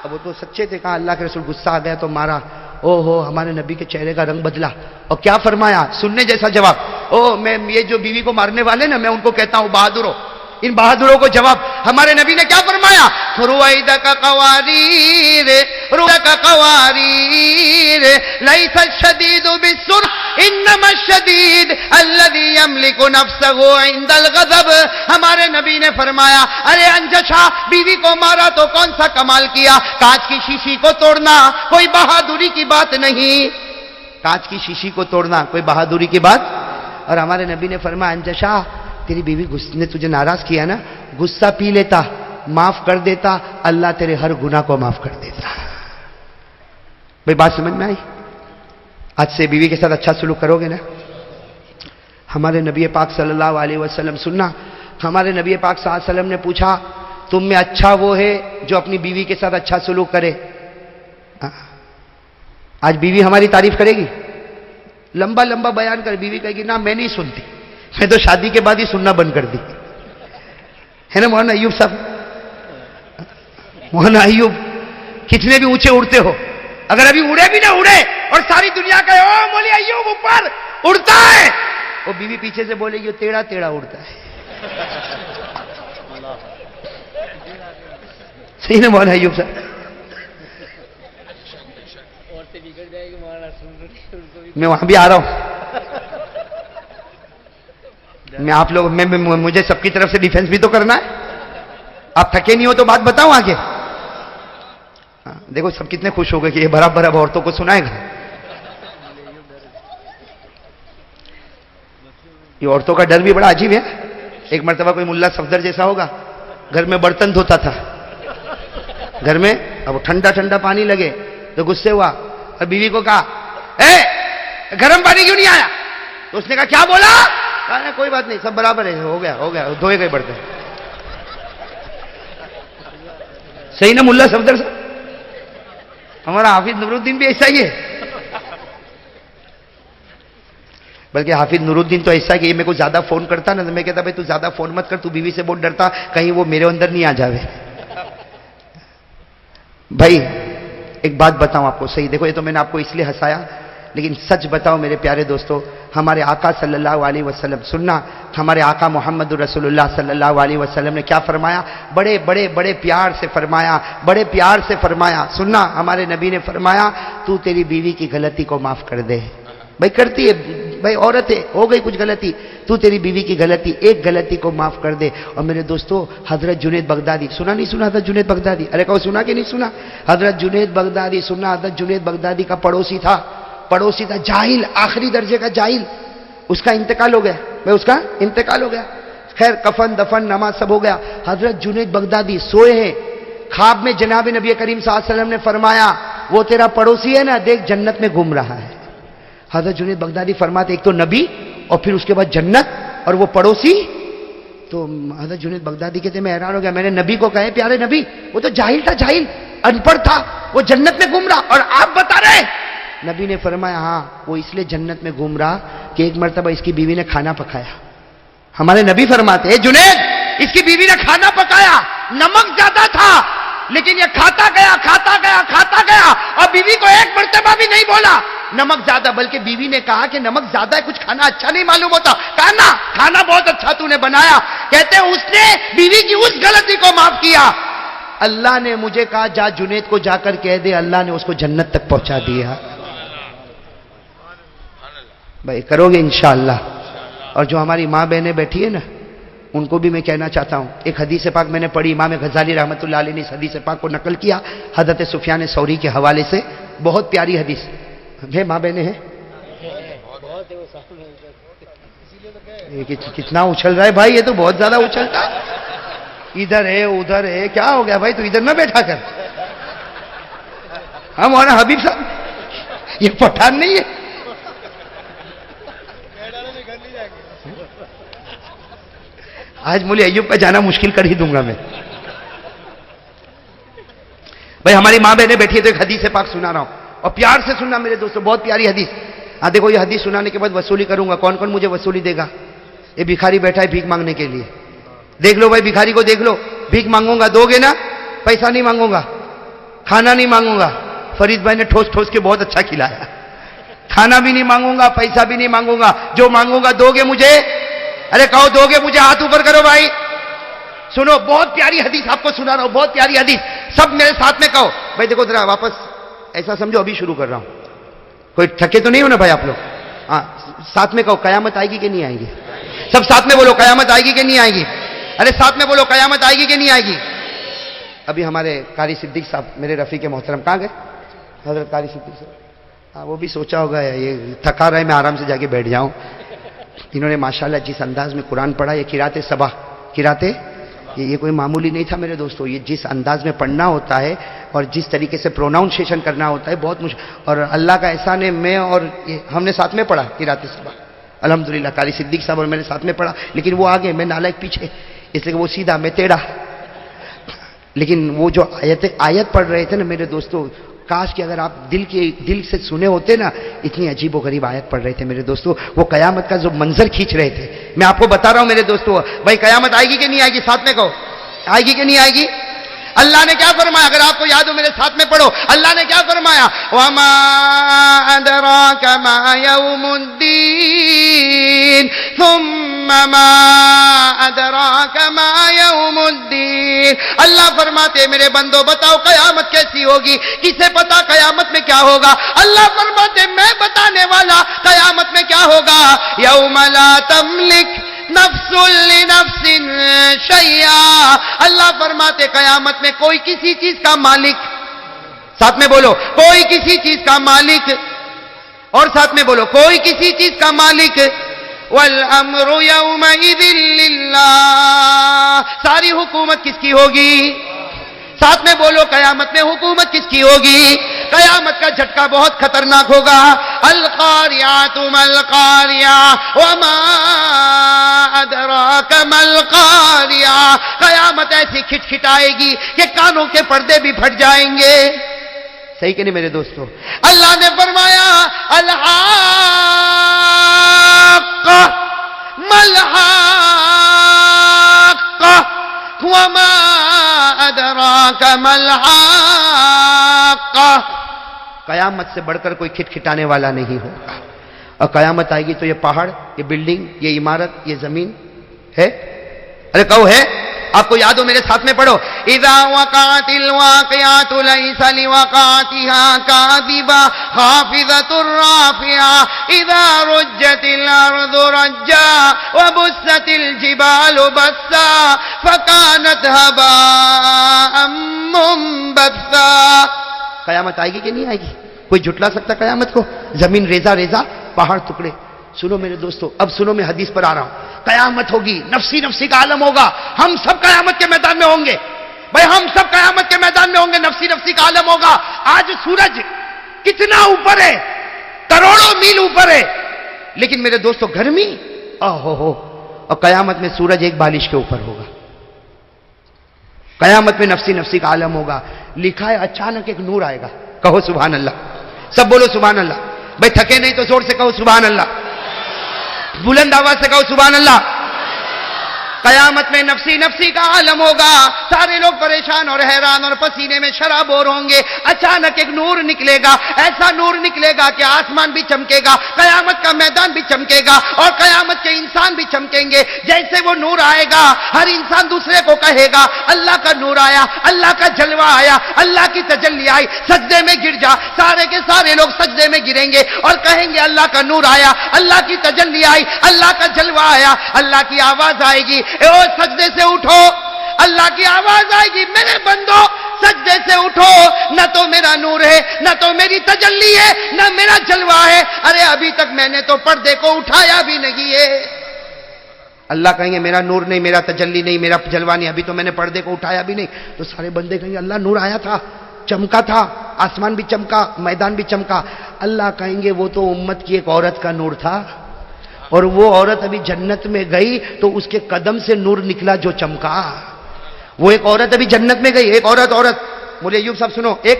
اب وہ تو سچے تھے, کہا اللہ کے رسول غصہ آ گیا تو مارا. ہمارے نبی کے چہرے کا رنگ بدلا اور کیا فرمایا, سننے جیسا جواب. میں یہ جو بیوی کو مارنے والے نا, میں ان کو کہتا ہوں بہادروں. ان بہادروں کو جواب ہمارے نبی نے کیا فرمایا, رویدک قواریر رویدک قواریر لیس الشدید بالسرعة انما الشدید الذي يملك نفسه عند الغضب. ہمارے نبی نے فرمایا ارے انجشا بیوی کو مارا تو کون سا کمال کیا, کانچ کی شیشی کو توڑنا کوئی بہادری کی بات نہیں. کانچ کی شیشی کو توڑنا کوئی بہادری کی بات. اور ہمارے نبی نے فرمایا انجشا تیری بیوی نے تجھے ناراض کیا نا, غصہ پی لیتا, معاف کر دیتا, اللہ تیرے ہر گناہ کو معاف کر دیتا. بھئی بات سمجھ میں آئی؟ آج سے بیوی کے ساتھ اچھا سلوک کرو گے نا. ہمارے نبی پاک صلی اللہ علیہ وسلم, سننا, ہمارے نبی پاک صلی اللہ علیہ وسلم نے پوچھا تم میں اچھا وہ ہے جو اپنی بیوی کے ساتھ اچھا سلوک کرے. آج بیوی ہماری تعریف کرے گی, لمبا لمبا بیان کر, بیوی کہے گی نا میں نہیں سنتی, میں تو شادی کے بعد ہی سننا بند کر دی. ہے نا مولانا ایوب صاحب, مولانا ایوب کتنے بھی اونچے اڑتے ہو, اگر ابھی اڑے بھی نہ اڑے اور ساری دنیا کا او مولی ایوب اوپر اڑتا ہے, وہ بیوی پیچھے سے بولے گی ٹیڑھا ٹیڑھا اڑتا ہے. صحیح نا مولانا ایوب صاحب؟ میں وہاں بھی آ رہا ہوں. میں آپ لوگ مجھے سب کی طرف سے ڈیفنس بھی تو کرنا ہے. آپ تھکے نہیں ہو تو بات بتاؤں آگے. دیکھو سب کتنے خوش ہو گئے کہ یہ برابر اب عورتوں کو سنائے گا. یہ عورتوں کا ڈر بھی بڑا عجیب ہے. ایک مرتبہ کوئی ملا صفدر جیسا ہوگا, گھر میں برتن دھوتا تھا, گھر میں اب ٹھنڈا ٹھنڈا پانی لگے تو غصے ہوا اور بیوی کو کہا اے گرم پانی کیوں نہیں آیا؟ تو اس نے کہا کیا بولا؟ کہا کوئی بات نہیں سب برابر ہے, ہو گیا دھوئے گئے برتن. صحیح نا ملا صفدر صاحب؟ ہمارا حافظ نور الدین بھی ایسا ہی ہے. بلکہ حافظ نور الدین تو ایسا کہ یہ میرے کو زیادہ فون کرتا نا, تو میں کہتا بھائی تو زیادہ فون مت کر, تو بیوی سے بہت ڈرتا کہیں وہ میرے اندر نہیں آ جاوے. بھائی ایک بات بتاؤں آپ کو, صحیح دیکھو, یہ تو میں نے آپ کو اس لیے ہنسایا, لیکن سچ بتاؤ میرے پیارے دوستو، ہمارے آقا صلی اللہ علیہ وسلم، سننا، ہمارے آقا محمد رسول اللہ صلی اللہ علیہ وسلم نے کیا فرمایا؟ بڑے بڑے بڑے پیار سے فرمایا، بڑے پیار سے فرمایا، سننا، ہمارے نبی نے فرمایا تو تیری بیوی کی غلطی کو معاف کر دے۔ بھائی کرتی ہے، بھائی عورت ہے، ہو گئی کچھ غلطی، تو تیری بیوی کی غلطی، ایک غلطی کو معاف کر دے۔ اور میرے دوستو، حضرت جنید بغدادی، سنا نہیں سنا حضرت جنید بغدادی؟ ارے کہو سنا کہ نہیں سنا؟ حضرت جنید بغدادی، سننا، حضرت جنید بغدادی کا پڑوسی تھا، جاہل، آخری درجے کا جاہل، اس کا انتقال ہو گیا، بھائی اس کا انتقال ہو گیا، خیر کفن دفن نماز سب ہو گیا۔ حضرت جنید بغدادی سوئے ہیں، خواب میں جناب نبی کریم صلی اللہ علیہ وسلم نے فرمایا وہ تیرا پڑوسی ہے نا، دیکھ جنت میں گھوم رہا ہے۔ حضرت جنید بغدادی فرماتے ایک تو نبی اور پھر اس کے بعد جنت اور وہ پڑوسی۔ تو حضرت جنید بغدادی کہتے میں حیران ہو گیا، میں نے نبی کو کہے پیارے نبی وہ تو جاہل تھا، جاہل ان پڑھ تھا، وہ جنت میں گھوم رہا اور آپ بتا رہے؟ نبی نے فرمایا ہاں وہ اس لیے جنت میں گھوم رہا کہ ایک مرتبہ اس کی بیوی نے کھانا پکایا۔ ہمارے نبی فرماتے ہیں جنید اس کی بیوی نے کھانا پکایا، نمک زیادہ تھا لیکن یہ کھاتا گیا کھاتا گیا کھاتا گیا اور بیوی کو ایک مرتبہ بھی نہیں بولا نمک زیادہ، بلکہ بیوی نے کہا کہ نمک زیادہ ہے، کچھ کھانا اچھا نہیں معلوم ہوتا، کہا نا کھانا بہت اچھا تو نے بنایا۔ کہتے ہیں اس نے بیوی کی اس غلطی کو معاف کیا۔ اللہ نے مجھے کہا جا جنید کو جا کر کہہ دے اللہ نے اس کو جنت تک پہنچا دیا۔ بھائی کرو گے انشاءاللہ۔ اور جو ہماری ماں بہنیں بیٹھی ہیں نا ان کو بھی میں کہنا چاہتا ہوں، ایک حدیث پاک میں نے پڑھی، امام غزالی رحمۃ اللہ علیہ نے اس حدیث پاک کو نقل کیا حضرت سفیان ثوری کے حوالے سے، بہت پیاری حدیث ہے۔ ماں بہنیں ہیں؟ کتنا اچھل رہا ہے بھائی، یہ تو بہت زیادہ اچھلتا، ادھر ہے ادھر ہے، کیا ہو گیا بھائی؟ تو ادھر نہ بیٹھا کر، ہم مولانا حبیب صاحب یہ پٹھان نہیں ہے۔ آج مولی ایوب پہ جانا مشکل کر ہی دوں گا میں۔ بھائی ہماری ماں بہنیں بیٹھی ہے تو ایک حدیث پاک سنا رہا ہوں اور پیار سے سننا میرے دوستو، بہت پیاری حدیث۔ دیکھو یہ حدیث سنانے کے بعد وصولی کروں گا، کون کون مجھے وصولی دے گا؟ یہ بھکاری بیٹھا ہے بھیک مانگنے کے لیے، دیکھ لو بھائی بھکاری کو دیکھ لو، بھیک مانگوں گا دو گے نا؟ پیسہ نہیں مانگوں گا، کھانا نہیں مانگوں گا، فرید بھائی نے ٹھوس ٹھوس کے بہت اچھا کھلایا، کھانا بھی نہیں مانگوں گا، پیسہ بھی نہیں مانگوں گا، جو مانگوں گا دو گے مجھے؟ ارے کہو دو گے مجھے؟ ہاتھ اوپر کرو بھائی۔ سنو بہت پیاری حدیث آپ کو سنا رہا ہوں، بہت پیاری حدیث، سب میرے ساتھ میں کہو بھائی۔ دیکھو ذرا واپس ایسا سمجھو ابھی شروع کر رہا ہوں، کوئی تھکے تو نہیں ہو نا بھائی آپ لوگ؟ ہاں ساتھ میں کہو قیامت آئے گی کہ نہیں آئے گی؟ سب ساتھ میں بولو قیامت آئے گی کہ نہیں آئے گی؟ ارے ساتھ میں بولو قیامت آئے گی کہ نہیں آئے گی؟ ابھی ہمارے قاری صدیق صاحب میرے رفیق محترم کہاں گئے؟ حضرت قاری صدیق صاحب، ہاں وہ بھی سوچا ہوگا یہ تھکا رہا ہے میں آرام سے جا کے بیٹھ جاؤں۔ انہوں نے ماشاءاللہ جس انداز میں قرآن پڑھا، یہ قرات صبا، قرات یہ کوئی معمولی نہیں تھا میرے دوستو، یہ جس انداز میں پڑھنا ہوتا ہے اور جس طریقے سے پروناؤنسیشن کرنا ہوتا ہے بہت مشکل، اور اللہ کا احسان ہے میں اور ہم نے ساتھ میں پڑھا قرات صبا الحمدللہ، قاری صدیق صاحب اور میں نے ساتھ میں پڑھا، لیکن وہ آگے میں نالائق پیچھے، اس لیے کہ وہ سیدھا میں ٹیڑھا۔ لیکن وہ جو آیت پڑھ رہے تھے نا میرے دوستو، کاش کہ اگر آپ دل سے سنے ہوتے نا، اتنی عجیب و غریب آیت پڑھ رہے تھے میرے دوستو، وہ قیامت کا جو منظر کھینچ رہے تھے۔ میں آپ کو بتا رہا ہوں میرے دوستو، بھائی قیامت آئے گی کہ نہیں آئے گی؟ ساتھ میں کہو آئے گی کہ نہیں آئے گی؟ اللہ نے کیا فرمایا؟ اگر آپ کو یاد ہو میرے ساتھ میں پڑھو، اللہ نے کیا فرمایا؟ وَمَا أَدْرَاكَ مَا يَوْمُ الدِّينِ ثُمَّ مَا أَدْرَاكَ مَا يَوْمُ الدِّينِ۔ اللہ فرماتے میرے بندو بتاؤ قیامت کیسی ہوگی؟ کسے پتا قیامت میں کیا ہوگا؟ اللہ فرماتے میں بتانے والا قیامت میں کیا ہوگا؟ یوم لا تملک نفس لنفس شیئا۔ اللہ فرماتے قیامت میں کوئی کسی چیز کا مالک، ساتھ میں بولو کوئی کسی چیز کا مالک، اور ساتھ میں بولو کوئی کسی چیز کا مالک، والامر یومئذ للہ۔ ساری حکومت کس کی ہوگی؟ ساتھ میں بولو قیامت میں حکومت کس کی ہوگی؟ قیامت کا جھٹکا بہت خطرناک ہوگا۔ القاریات ما القاریہ وما ادراک ما القاریہ۔ قیامت ایسی کھٹکھٹائے گی کہ کانوں کے پردے بھی پھٹ جائیں گے۔ صحیح کہ نہیں میرے دوستو؟ اللہ نے فرمایا الحاقہ ما الحاقہ وما ادراک ما الحاقہ۔ قیامت سے بڑھ کر کوئی کھٹکھٹانے والا نہیں ہوگا. اور قیامت آئے گی تو یہ پہاڑ، یہ بلڈنگ، یہ عمارت، یہ زمین ہے. ارے کہو ہے؟ آپ کو یاد ہو میرے ساتھ میں پڑھو. اذا وقعت الواقعات ليس لوقعتها كاذبة خافضة رافعة اذا رجت الارض رجا وبست الجبال بسا فكانت هباء منبثا. قیامت آئے گی کہ نہیں آئے گی؟ کوئی جھٹلا سکتا قیامت کو؟ زمین ریزہ ریزہ، پہاڑ ٹکڑے. سنو میرے دوستو، اب سنو میں حدیث پر آ رہا ہوں. قیامت ہوگی، نفسی نفسی کا عالم ہوگا. ہم سب قیامت کے میدان میں ہوں گے بھائی، ہم سب قیامت کے میدان میں ہوں گے. نفسی نفسی کا عالم ہوگا. آج سورج کتنا اوپر ہے، کروڑوں میل اوپر ہے، لیکن میرے دوستو گرمی ہو. اور قیامت میں سورج ایک بالش کے اوپر ہوگا. قیامت میں نفسی نفسی کا عالم ہوگا. لکھا ہے اچانک ایک نور آئے گا. کہو سبحان اللہ. سب بولو سبحان اللہ. بھائی تھکے نہیں تو زور سے کہو سبحان اللہ. بلند آواز سے کہو سبحان اللہ. قیامت میں نفسی نفسی کا عالم ہوگا. سارے لوگ پریشان اور حیران اور پسینے میں شرابور ہوں گے. اچانک ایک نور نکلے گا، ایسا نور نکلے گا کہ آسمان بھی چمکے گا، قیامت کا میدان بھی چمکے گا، اور قیامت کے انسان بھی چمکیں گے. جیسے وہ نور آئے گا، ہر انسان دوسرے کو کہے گا اللہ کا نور آیا، اللہ کا جلوہ آیا، اللہ کی تجلی آئی، سجدے میں گر جا. سارے کے سارے لوگ سجدے میں گریں گے اور کہیں گے اللہ کا نور آیا، اللہ کی تجلی آئی، اللہ کا جلوہ آیا. اللہ کی آواز آئے گی، اے او سجدے سے اٹھو. اللہ کی آواز آئے گی، میرے بندو سجدے سے اٹھو. نہ تو میرا نور ہے، نہ تو میری تجلی ہے، نہ میرا جلوہ ہے. ارے ابھی تک میں نے تو پردے کو اٹھایا بھی نہیں ہے. اللہ کہیں گے میرا نور نہیں، میرا تجلی نہیں، میرا جلوہ نہیں، ابھی تو میں نے پردے کو اٹھایا بھی نہیں. تو سارے بندے کہیں گے اللہ نور آیا تھا، چمکا تھا، آسمان بھی چمکا، میدان بھی چمکا. اللہ کہیں گے وہ تو امت کی ایک عورت کا نور تھا، اور وہ عورت ابھی جنت میں گئی تو اس کے قدم سے نور نکلا جو چمکا. وہ ایک عورت ابھی جنت میں گئی، ایک عورت مولوی ایوب صاحب سنو، ایک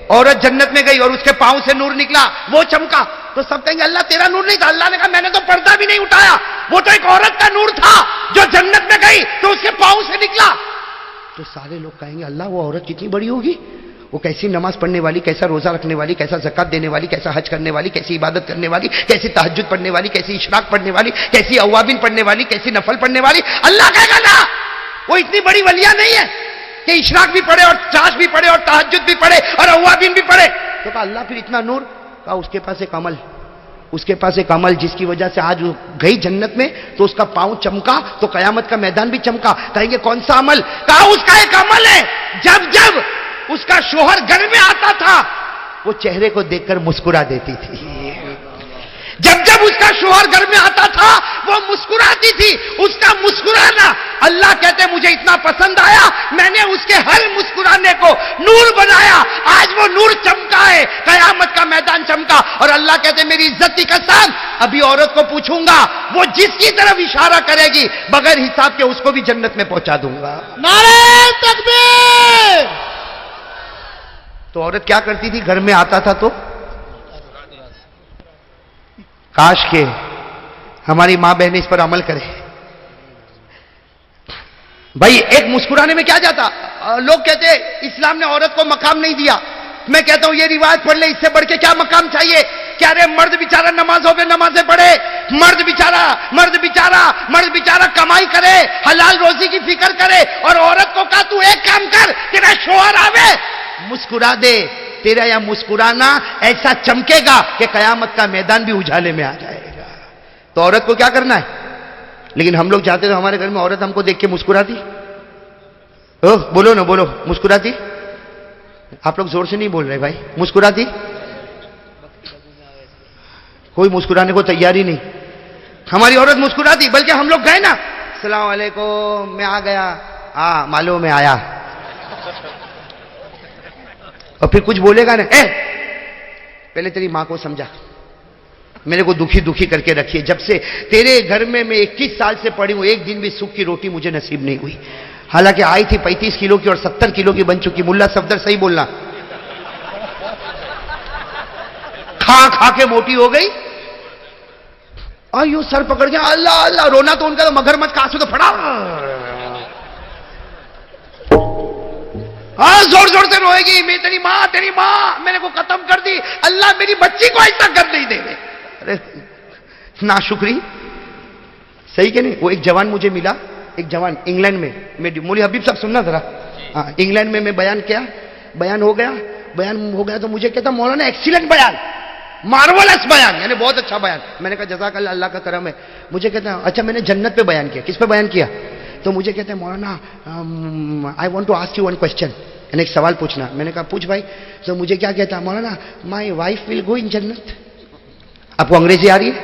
عورت جنت میں گئی اور اس کے پاؤں سے نور نکلا، وہ چمکا. تو سب کہیں گے اللہ تیرا نور نہیں تھا. اللہ نے کہا میں نے تو پردہ بھی نہیں اٹھایا، وہ تو ایک عورت کا نور تھا جو جنت میں گئی تو اس کے پاؤں سے نکلا. تو سارے لوگ کہیں گے اللہ وہ عورت کتنی بڑی ہوگی، وہ کیسی نماز پڑھنے والی، کیسا روزہ رکھنے والی، کیسا زکات دینے والی، کیسا حج کرنے والی، کیسی عبادت کرنے والی، کیسی تہجد پڑھنے والی، کیسی اشراق پڑھنے والی، کیسی اوابین پڑھنے والی، کیسی نفل پڑھنے والی. اللہ کہے گا نا وہ اتنی بڑی ولیہ نہیں ہے کہ اشراق بھی پڑھے اور چاش بھی پڑھے اور تہجد بھی پڑھے اور اوابین بھی پڑھے. تو کہا اللہ پھر اتنا نور؟ کہا اس کے پاس ایک عمل، اس کے پاس ایک عمل جس کی وجہ سے آج وہ گئی جنت میں تو اس کا پاؤں چمکا تو قیامت کا میدان بھی چمکا. کہیں گے کون سا عمل؟ کہا اس کا ایک عمل ہے جب جب اس کا شوہر گھر میں آتا تھا وہ چہرے کو دیکھ کر مسکرا دیتی تھی. جب جب اس کا شوہر گھر میں آتا تھا وہ مسکراتی تھی. اس کا مسکرانا اللہ کہتے مجھے اتنا پسند آیا، میں نے اس کے ہر مسکرانے کو نور بنایا. آج وہ نور چمکا ہے، قیامت کا میدان چمکا. اور اللہ کہتے میری عزت کی قسم ابھی عورت کو پوچھوں گا، وہ جس کی طرف اشارہ کرے گی بغیر حساب کے اس کو بھی جنت میں پہنچا دوں گا. نعرہ تکبیر. تو عورت کیا کرتی تھی؟ گھر میں آتا تھا تو کاش کہ ہماری ماں بہنیں اس پر عمل کرے. بھائی ایک مسکرانے میں کیا جاتا؟ لوگ کہتے اسلام نے عورت کو مقام نہیں دیا. میں کہتا ہوں یہ روایت پڑھ لے، اس سے بڑھ کے کیا مقام چاہیے؟ کیا رے مرد بیچارہ نمازوں پہ نمازیں پڑھے، مرد بیچارہ کمائی کرے، حلال روزی کی فکر کرے، اور عورت کو کہا تو ایک کام کر، تیرا شوہر آوے مسکرا دے. تیرا یا مسکرانا ایسا چمکے گا کہ قیامت کا میدان بھی اجالے میں آ جائے گا. تو عورت کو کیا کرنا ہے؟ لیکن ہم لوگ چاہتے تھے ہمارے گھر میں عورت ہم کو دیکھ کے مسکراتی. بولو نا، بولو مسکراتی. آپ لوگ زور سے نہیں بول رہے بھائی. مسکراتی؟ کوئی مسکرانے کو تیار ہی نہیں. ہماری عورت مسکراتی، بلکہ ہم لوگ گئے نا السلام علیکم میں آ گیا، ہاں معلوم میں آیا، اور پھر کچھ بولے گا نا، پہلے تیری ماں کو سمجھا، میرے کو دکھی کر کے رکھیے. جب سے تیرے گھر میں 21 سال سے پڑی ہوں ایک دن بھی سکھ کی روٹی مجھے نصیب نہیں ہوئی. حالانکہ آئی تھی 35 کلو کی اور 70 کلو کی بن چکی. ملا صفدر صحیح بولنا، کھا کے موٹی ہو گئی. اور یوں سر پکڑ گیا اللہ اللہ، رونا تو ان کا تو مگرمچھ کا آنسو تو پھڑا. ہاں زور زور سے روئے گی، میں تیری ماں میرے کو ختم کر دی، اللہ میری بچی کو ایسا کر نہیں دے گے. ارے ناشکری، صحیح کہ نہیں؟ وہ ایک جوان مجھے ملا، ایک جوان انگلینڈ میں مولوی حبیب صاحب سننا ذرا. ہاں انگلینڈ میں بیان کیا، بیان ہو گیا تو مجھے کہتا مولانا ایکسیلنٹ بیان، مارولس بیان، یعنی بہت اچھا بیان. میں نے کہا جزاک اللہ، اللہ کا کرم ہے. مجھے کہتا ہے اچھا میں نے جنت پہ بیان کیا. کس پہ بیان کیا؟ تو مجھے کہتے ہیں مولانا I want to ask you one question, یعنی ایک سوال پوچھنا. میں نے کہا پوچھ بھائی. تو مجھے کیا کہتا مولانا my wife will go in جنت. آپ کو انگریزی آ رہی ہے؟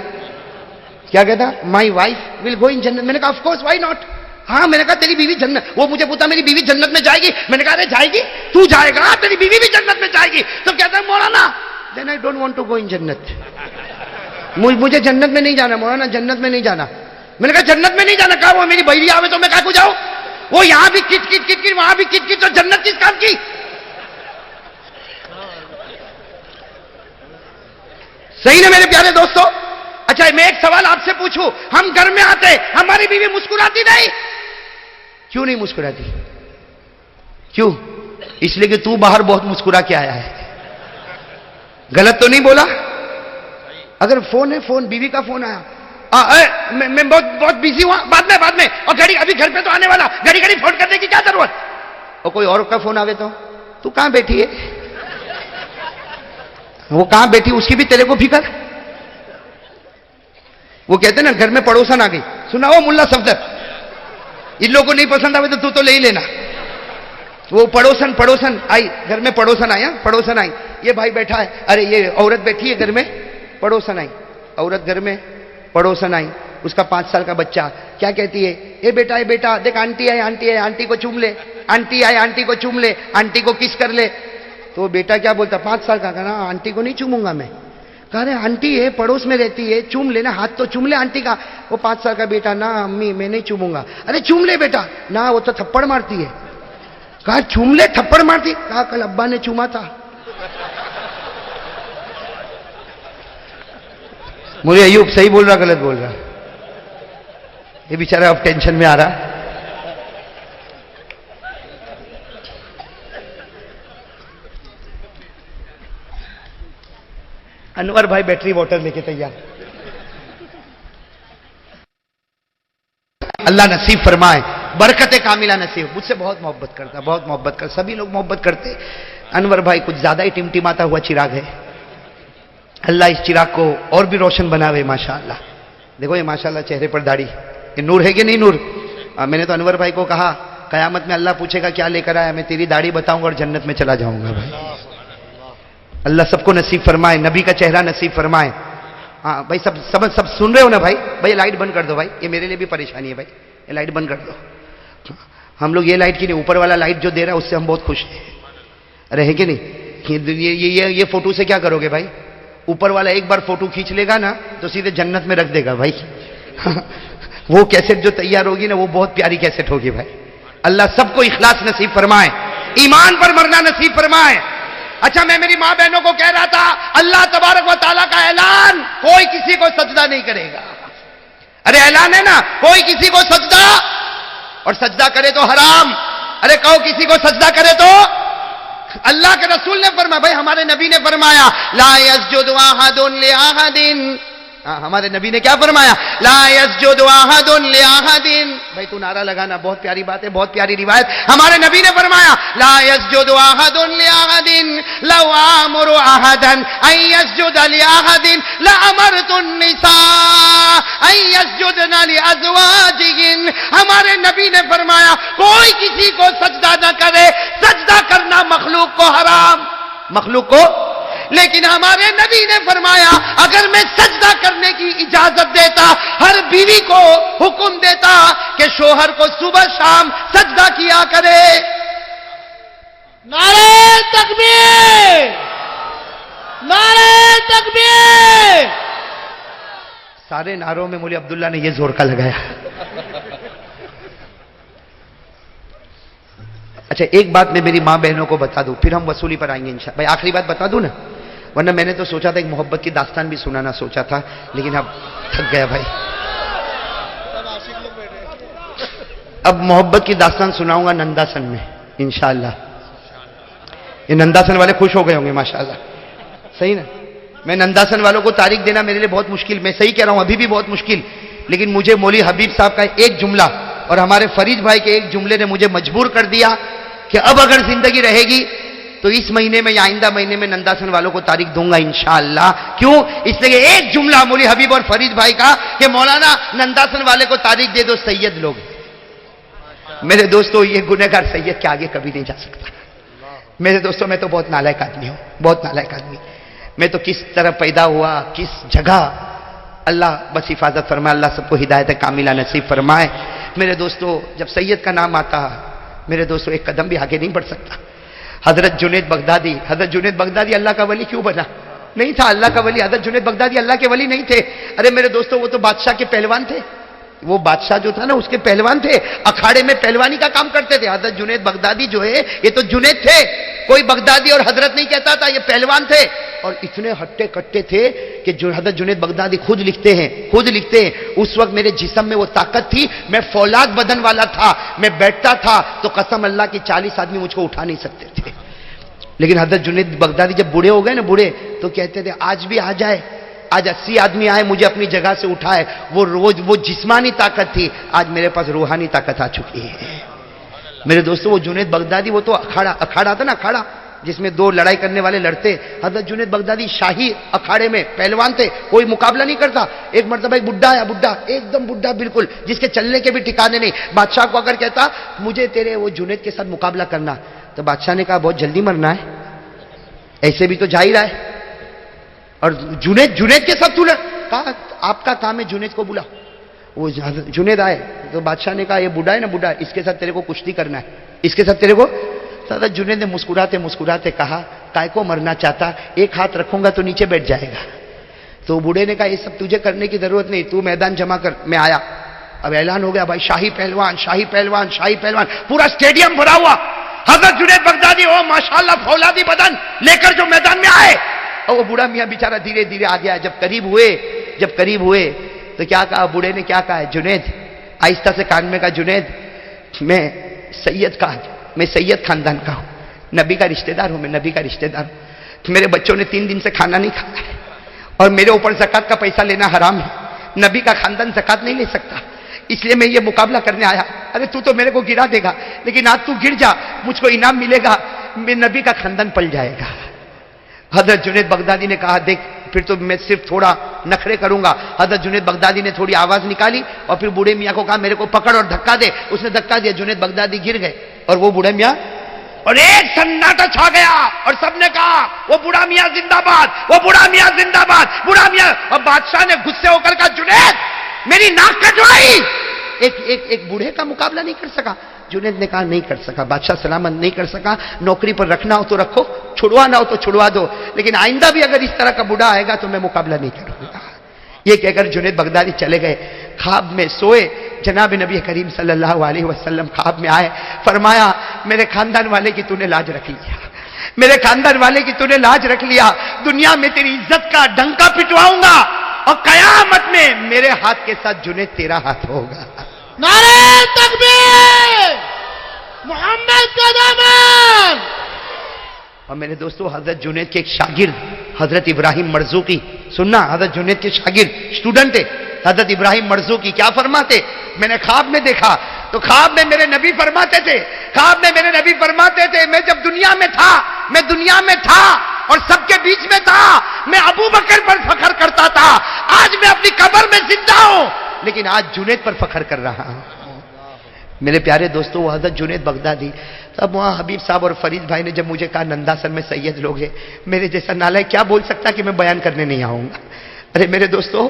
کیا کہتا my wife will go in جنت. میں نے کہا آف کورس وائی ناٹ. ہاں میں نے کہا تیری بیوی جنت، وہ مجھے پوچھا میری بیوی جنت میں جائے گی. میں نے کہا ارے جائے گی، تو جائے گا، تیری بیوی بھی جنت میں جائے گی. تو کہتا ہے Maulana Deen I don't want to go in jannat. مجھے جنت میں نہیں جانا مولانا، جنت میں نہیں جانا. میں نے کہا جنت میں نہیں جانا. کہا وہ میری بھائی آوے تو میں کہا کو جاؤں، وہ یہاں بھی کٹ کٹ کٹ کٹ وہاں بھی کٹ کٹ، تو جنت کس کام کی؟ صحیح نا میرے پیارے دوستو؟ اچھا میں ایک سوال آپ سے پوچھوں، ہم گھر میں آتے ہماری بیوی مسکراتی نہیں؟ کیوں نہیں مسکراتی؟ کیوں؟ اس لیے کہ تو باہر بہت مسکرا کے آیا ہے. غلط تو نہیں بولا؟ اگر فون ہے، فون بیوی کا فون آیا، میں بہت بیزی ہوا، بعد میں، اور گھڑی ابھی گھر پہ تو آنے والا، گھڑی فون کرنے کی کیا ضرورت؟ اور کوئی اور کا فون آوے تو کہاں بیٹھی ہے؟ وہ کہاں بیٹھی اس کی بھی تیرے کو فکر؟ وہ کہتے ہیں نا گھر میں پڑوسن آ گئی، سنا وہ ملا صفدر، ان لوگوں کو نہیں پسند آوے تو لے ہی لینا. وہ پڑوسن آئی، گھر میں پڑوسن آئی، یہ بھائی بیٹھا ہے، ارے یہ عورت بیٹھی ہے گھر میں، پڑوسن آئی، عورت گھر میں پڑوسن آئی، اس کا 5 سال کا بچہ. کیا کہتی ہے؟ اے بیٹا دیکھ آنٹی ہے، آنٹی کو چوم لے، آنٹی آئے آنٹی کو چوم لے، آنٹی کو کس کر لے. تو بیٹا کیا بولتا؟ 5 سال کا، کہنا آنٹی کو نہیں چوموں گا میں. کہا رہے آنٹی ہے پڑوس میں رہتی ہے، چوم لینا، ہاتھ تو چوم لے آنٹی کا. وہ 5 سال کا بیٹا، نہ امی میں نہیں چوموں گا. ارے چوم لے بیٹا. نہ وہ تو تھپڑ مارتی ہے. کہا چوم لے، تھپڑ مارتی. کہا کل ابا نے چوما تھا. مجھے ایوب صحیح بول رہا غلط بول رہا؟ یہ بیچارہ اب ٹینشن میں آ رہا. انور بھائی بیٹری واٹر لے کے تیار. اللہ نصیب فرمائے، برکت کاملہ نصیب. مجھ سے بہت محبت کرتا، سبھی لوگ محبت کرتے. انور بھائی کچھ زیادہ ہی ٹمٹماتا ہوا چراغ ہے. اللہ اس چراغ کو اور بھی روشن بناوے ماشاءاللہ. دیکھو یہ ماشاءاللہ چہرے پر داڑھی، یہ نور ہے کہ نہیں نور؟ میں نے تو انور بھائی کو کہا قیامت میں اللہ پوچھے گا کیا لے کر آیا، میں تیری داڑھی بتاؤں گا اور جنت میں چلا جاؤں گا. بھائی اللہ سب کو نصیب فرمائے، نبی کا چہرہ نصیب فرمائے. ہاں بھائی سب سن رہے ہو نا بھائی؟ بھائی لائٹ بند کر دو بھائی، یہ میرے لیے بھی پریشانی ہے بھائی، یہ لائٹ بند کر دو. ہم لوگ یہ لائٹ کی نہیں، اوپر والا لائٹ جو دے رہا ہے اس سے ہم بہت خوش ہیں. رہے کہ نہیں؟ یہ فوٹو سے کیا کرو گے بھائی؟ اوپر والا ایک بار فوٹو کھینچ لے گا نا تو سیدھے جنت میں رکھ دے گا بھائی. وہ کیسٹ جو تیار ہوگی نا وہ بہت پیاری کیسٹ ہوگی بھائی. اللہ سب کو اخلاص نصیب فرمائے، ایمان پر مرنا نصیب فرمائے. اچھا میں میری ماں بہنوں کو کہہ رہا تھا، اللہ تبارک و تعالیٰ کا اعلان، کوئی کسی کو سجدہ نہیں کرے گا. ارے اعلان ہے نا، کوئی کسی کو سجدہ، اور سجدہ کرے تو حرام. ارے کہو کسی کو سجدہ کرے تو اللہ کے رسول نے فرمایا، بھائی ہمارے نبی نے فرمایا لا یسجد احد لاحد. ہمارے نبی نے کیا فرمایا؟ لا یسجد احد لاحد. بھائی تو نعرہ لگانا، بہت پیاری بات ہے، بہت پیاری روایت. ہمارے نبی نے فرمایا لا یسجد احد لاحد لو امر احدا ان یسجد لاحد لامرت النساء ان یسجدن لازواجهن. ہمارے نبی نے فرمایا کوئی کسی کو سجدہ نہ کرے، سجدہ کرنا مخلوق کو حرام، مخلوق کو. لیکن ہمارے نبی نے فرمایا اگر میں سجدہ کرنے کی اجازت دیتا، ہر بیوی کو حکم دیتا کہ شوہر کو صبح شام سجدہ کیا کرے. نعرہ تکبیر، نعرہ تکبیر. سارے نعروں میں مولوی عبداللہ نے یہ زور کا لگایا. اچھا ایک بات میں میری ماں بہنوں کو بتا دوں، پھر ہم وصولی پر آئیں گے انشاءاللہ. بھائی آخری بات بتا دوں نا، ورنہ میں نے تو سوچا تھا ایک محبت کی داستان بھی سنانا سوچا تھا، لیکن اب تھک گیا بھائی. اب محبت کی داستان سناؤں گا نندا سن میں انشاءاللہ. یہ ننداسن والے خوش ہو گئے ہوں گے ماشاءاللہ. صحیح نا. میں ننداسن والوں کو تاریخ دینا میرے لیے بہت مشکل, میں صحیح کہہ رہا ہوں, ابھی بھی بہت مشکل, لیکن مجھے مولوی حبیب صاحب کا ایک جملہ اور ہمارے فرید بھائی کے ایک جملے نے مجھے مجبور کر دیا کہ اب اگر زندگی رہے گی تو اس مہینے میں یا آئندہ مہینے میں ننداسن والوں کو تاریخ دوں گا انشاءاللہ. کیوں؟ اس لیے ایک جملہ مولوی حبیب اور فرید بھائی کا کہ مولانا ننداسن والے کو تاریخ دے دو, سید لوگ. میرے دوستو یہ گنہگار سید کے آگے کبھی نہیں جا سکتا. میرے دوستو میں تو بہت نالائق آدمی ہوں, بہت نالائق آدمی. میں تو کس طرح پیدا ہوا, کس جگہ, اللہ بس حفاظت فرمائے, اللہ سب کو ہدایت کاملہ نصیب فرمائے. میرے دوستو جب سید کا نام آتا, میرے دوستو ایک قدم بھی آگے نہیں بڑھ سکتا. حضرت جنید بغدادی اللہ کا ولی کیوں بنا؟ نہیں تھا اللہ کا ولی. حضرت جنید بغدادی اللہ کے ولی نہیں تھے. ارے میرے دوستو وہ تو بادشاہ کے پہلوان تھے. وہ بادشاہ جو تھا نا اس کے پہلوان تھے, اکھاڑے میں پہلوانی کا کام کرتے تھے. حضرت جنید بغدادی جو ہے یہ تو جنید تھے, کوئی بغدادی اور حضرت نہیں کہتا تھا, یہ پہلوان تھے. اور اتنے ہٹے کٹے تھے کہ جو حضرت جنید بغدادی خود لکھتے ہیں اس وقت میرے جسم میں وہ طاقت تھی, میں فولاد بدن والا تھا, میں بیٹھتا تھا تو قسم اللہ کی 40 آدمی مجھ کو اٹھا نہیں سکتے تھے. لیکن حضرت جنید بغدادی جب بوڑھے ہو گئے نا, بوڑھے تو کہتے تھے آج بھی آ جائے, آج 80 آدمی آئے مجھے اپنی جگہ سے اٹھائے. وہ جسمانی طاقت تھی, آج میرے پاس روحانی طاقت آ چکی ہے. میرے دوستو وہ جنید بغدادی وہ تو اکھاڑا تھا نا, اکھاڑا جس میں دو لڑائی کرنے والے لڑتے. حضرت جنید بغدادی شاہی اکھاڑے میں پہلوان تھے, کوئی مقابلہ نہیں کرتا. ایک مرتبہ ایک بڈھا آیا, بڈھا ایک دم بڈھا بالکل, جس کے چلنے کے بھی ٹھکانے نہیں. بادشاہ کو اگر کہتا مجھے تیرے وہ جنید کے ساتھ مقابلہ کرنا, تو بادشاہ نے کہا بہت جلدی مرنا ہے, ایسے بھی تو جا ہی رہا ہے. اور جنید کے ساتھ کہا آپ کا کام ہے جنید کو بلا. وہ جنید آئے تو بادشاہ نے کہا یہ بڈھا ہے نا, بڈھا, اس کے ساتھ تیرے کو کشتی کرنا ہے, اس کے ساتھ تیرے کو. حضرت جنید نے مسکراتے کہا کائے کو مرنا چاہتا, ایک ہاتھ رکھوں گا تو نیچے بیٹھ جائے گا. تو بوڑھے نے کہا یہ سب تجھے کرنے کی ضرورت نہیں, تو میدان جمع کر. میں آیا, اب اعلان ہو گیا بھائی شاہی پہلوان, شاہی پہلوان, شاہی پہلوان, پورا اسٹیڈیم بھرا ہوا. حضرت جنید بغدادی او ماشاءاللہ فولادی بدن لے کر جو میدان میں آئے, اور وہ بوڑھا میاں بیچارہ دھیرے دھیرے آ گیا. جب قریب ہوئے تو کیا کہا بوڑھے نے, کیا کہا جنید, آہستہ سے کان میں کہا جنید میں سید خاندان کا ہوں, نبی کا رشتہ دار ہوں, میں نبی کا رشتہ دار ہوں. میرے بچوں نے 3 دن سے کھانا نہیں کھایا ہے, اور میرے اوپر زکات کا پیسہ لینا حرام ہے. نبی کا خاندان زکات نہیں لے سکتا, اس لیے میں یہ مقابلہ کرنے آیا. ارے تو میرے کو گرا دے گا, لیکن آج تو گر جا, مجھ کو انعام ملے گا, میں نبی کا خاندان پل جائے گا. حضرت جنید بغدادی نے کہا دیکھ پھر تو میں صرف تھوڑا نخرے کروں گا. حضرت جنید بغدادی نے تھوڑی آواز نکالی اور پھر بوڑھے میاں کو کہا میرے کو پکڑ اور دھکا دے. اس نے دھکا دیا, جنید بغدادی گر گئے, اور وہ بوڑھے میاں, اور ایک سناٹا چھا گیا, اور سب نے کہا وہ بوڑھا میاں زندہ باد, وہ بوڑھا میاں زندہ باد, بوڑھا میاں. اور بادشاہ نے غصے ہو کر کہا جنید میری ناک کٹوائی. ایک بوڑھے کا مقابلہ نہیں کر سکا. جنید نے کہا نہیں کر سکا, بادشاہ سلامت نہیں کر سکا. نوکری پر رکھنا ہو تو رکھو, چھڑوانا ہو تو چھڑوا دو, لیکن آئندہ بھی اگر اس طرح کا بوڑھا آئے گا تو میں مقابلہ نہیں کروں گا. یہ کہہ کر جنید بغدادی چلے گئے. خواب میں سوئے, جناب نبی کریم صلی اللہ علیہ وسلم خواب میں آئے, فرمایا میرے خاندان والے کی تو نے لاج رکھ لیا, میرے خاندان والے کی تو نے لاج رکھ لیا. دنیا میں تیری عزت کا ڈنکا پٹواؤں گا, اور قیامت میں میرے ہاتھ کے ساتھ جنید تیرا ہاتھ ہوگا. نعرہ تکبیر, محمد کا دامن. اور میرے دوستو حضرت جنید کے ایک شاگرد حضرت ابراہیم مرزوقی, سننا, حضرت جنید کے شاگرد اسٹوڈنٹ تھے حضرت ابراہیم مرزوقی. کیا فرماتے, میں نے خواب میں دیکھا تو خواب میں میرے نبی فرماتے تھے, میں جب دنیا میں تھا اور سب کے بیچ میں تھا, میں ابو بکر پر فخر کرتا تھا. آج میں اپنی قبر میں زندہ ہوں, لیکن آج جنید پر فخر کر رہا ہوں. میرے پیارے دوستو وہ حضرت جنید بغدادی. تب وہاں حبیب صاحب اور فرید بھائی نے جب مجھے کہا ننداسن میں سید لوگ ہیں, میرے جیسا نالائق کیا بول سکتا کہ میں بیان کرنے نہیں آؤں گا. ارے میرے دوستو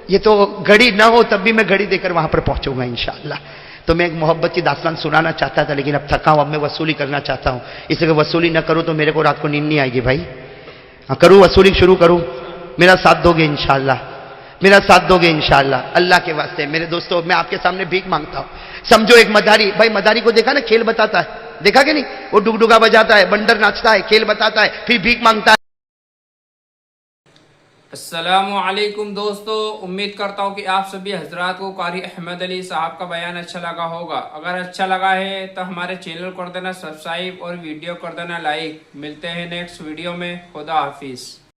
یہ تو گھڑی نہ ہو تب بھی میں گھڑی دے کر وہاں پر پہنچوں گا انشاءاللہ. تو میں ایک محبت کی داستان سنانا چاہتا تھا, لیکن اب تھکا ہوں, اب میں وصولی کرنا چاہتا ہوں. اس لیے وصولی نہ کروں تو میرے کو رات کو نیند نہیں آئے گی بھائی. کروں وصولی شروع کروں, میرا ساتھ دو گے انشاءاللہ, میرا ساتھ دو گے انشاءاللہ اللہ کے واسطے. میرے دوستو میں آپ کے سامنے بھیک مانگتا ہوں. سمجھو ایک مداری, بھائی مداری کو دیکھا نا, کھیل بتاتا ہے, دیکھا کہ نہیں, وہ ڈگڈگا بجاتا ہے, بندر ناچتا ہے, کھیل بتاتا ہے, پھر بھیک مانگتا ہے. السلام علیکم دوستو، امید کرتا ہوں کہ آپ سبھی حضرات کو قاری احمد علی صاحب کا بیان اچھا لگا ہوگا۔ اگر اچھا لگا ہے تو ہمارے چینل کو کر دینا سبسکرائب اور ویڈیو کر دینا لائک۔ ملتے ہیں نیکسٹ ویڈیو میں، خدا حافظ۔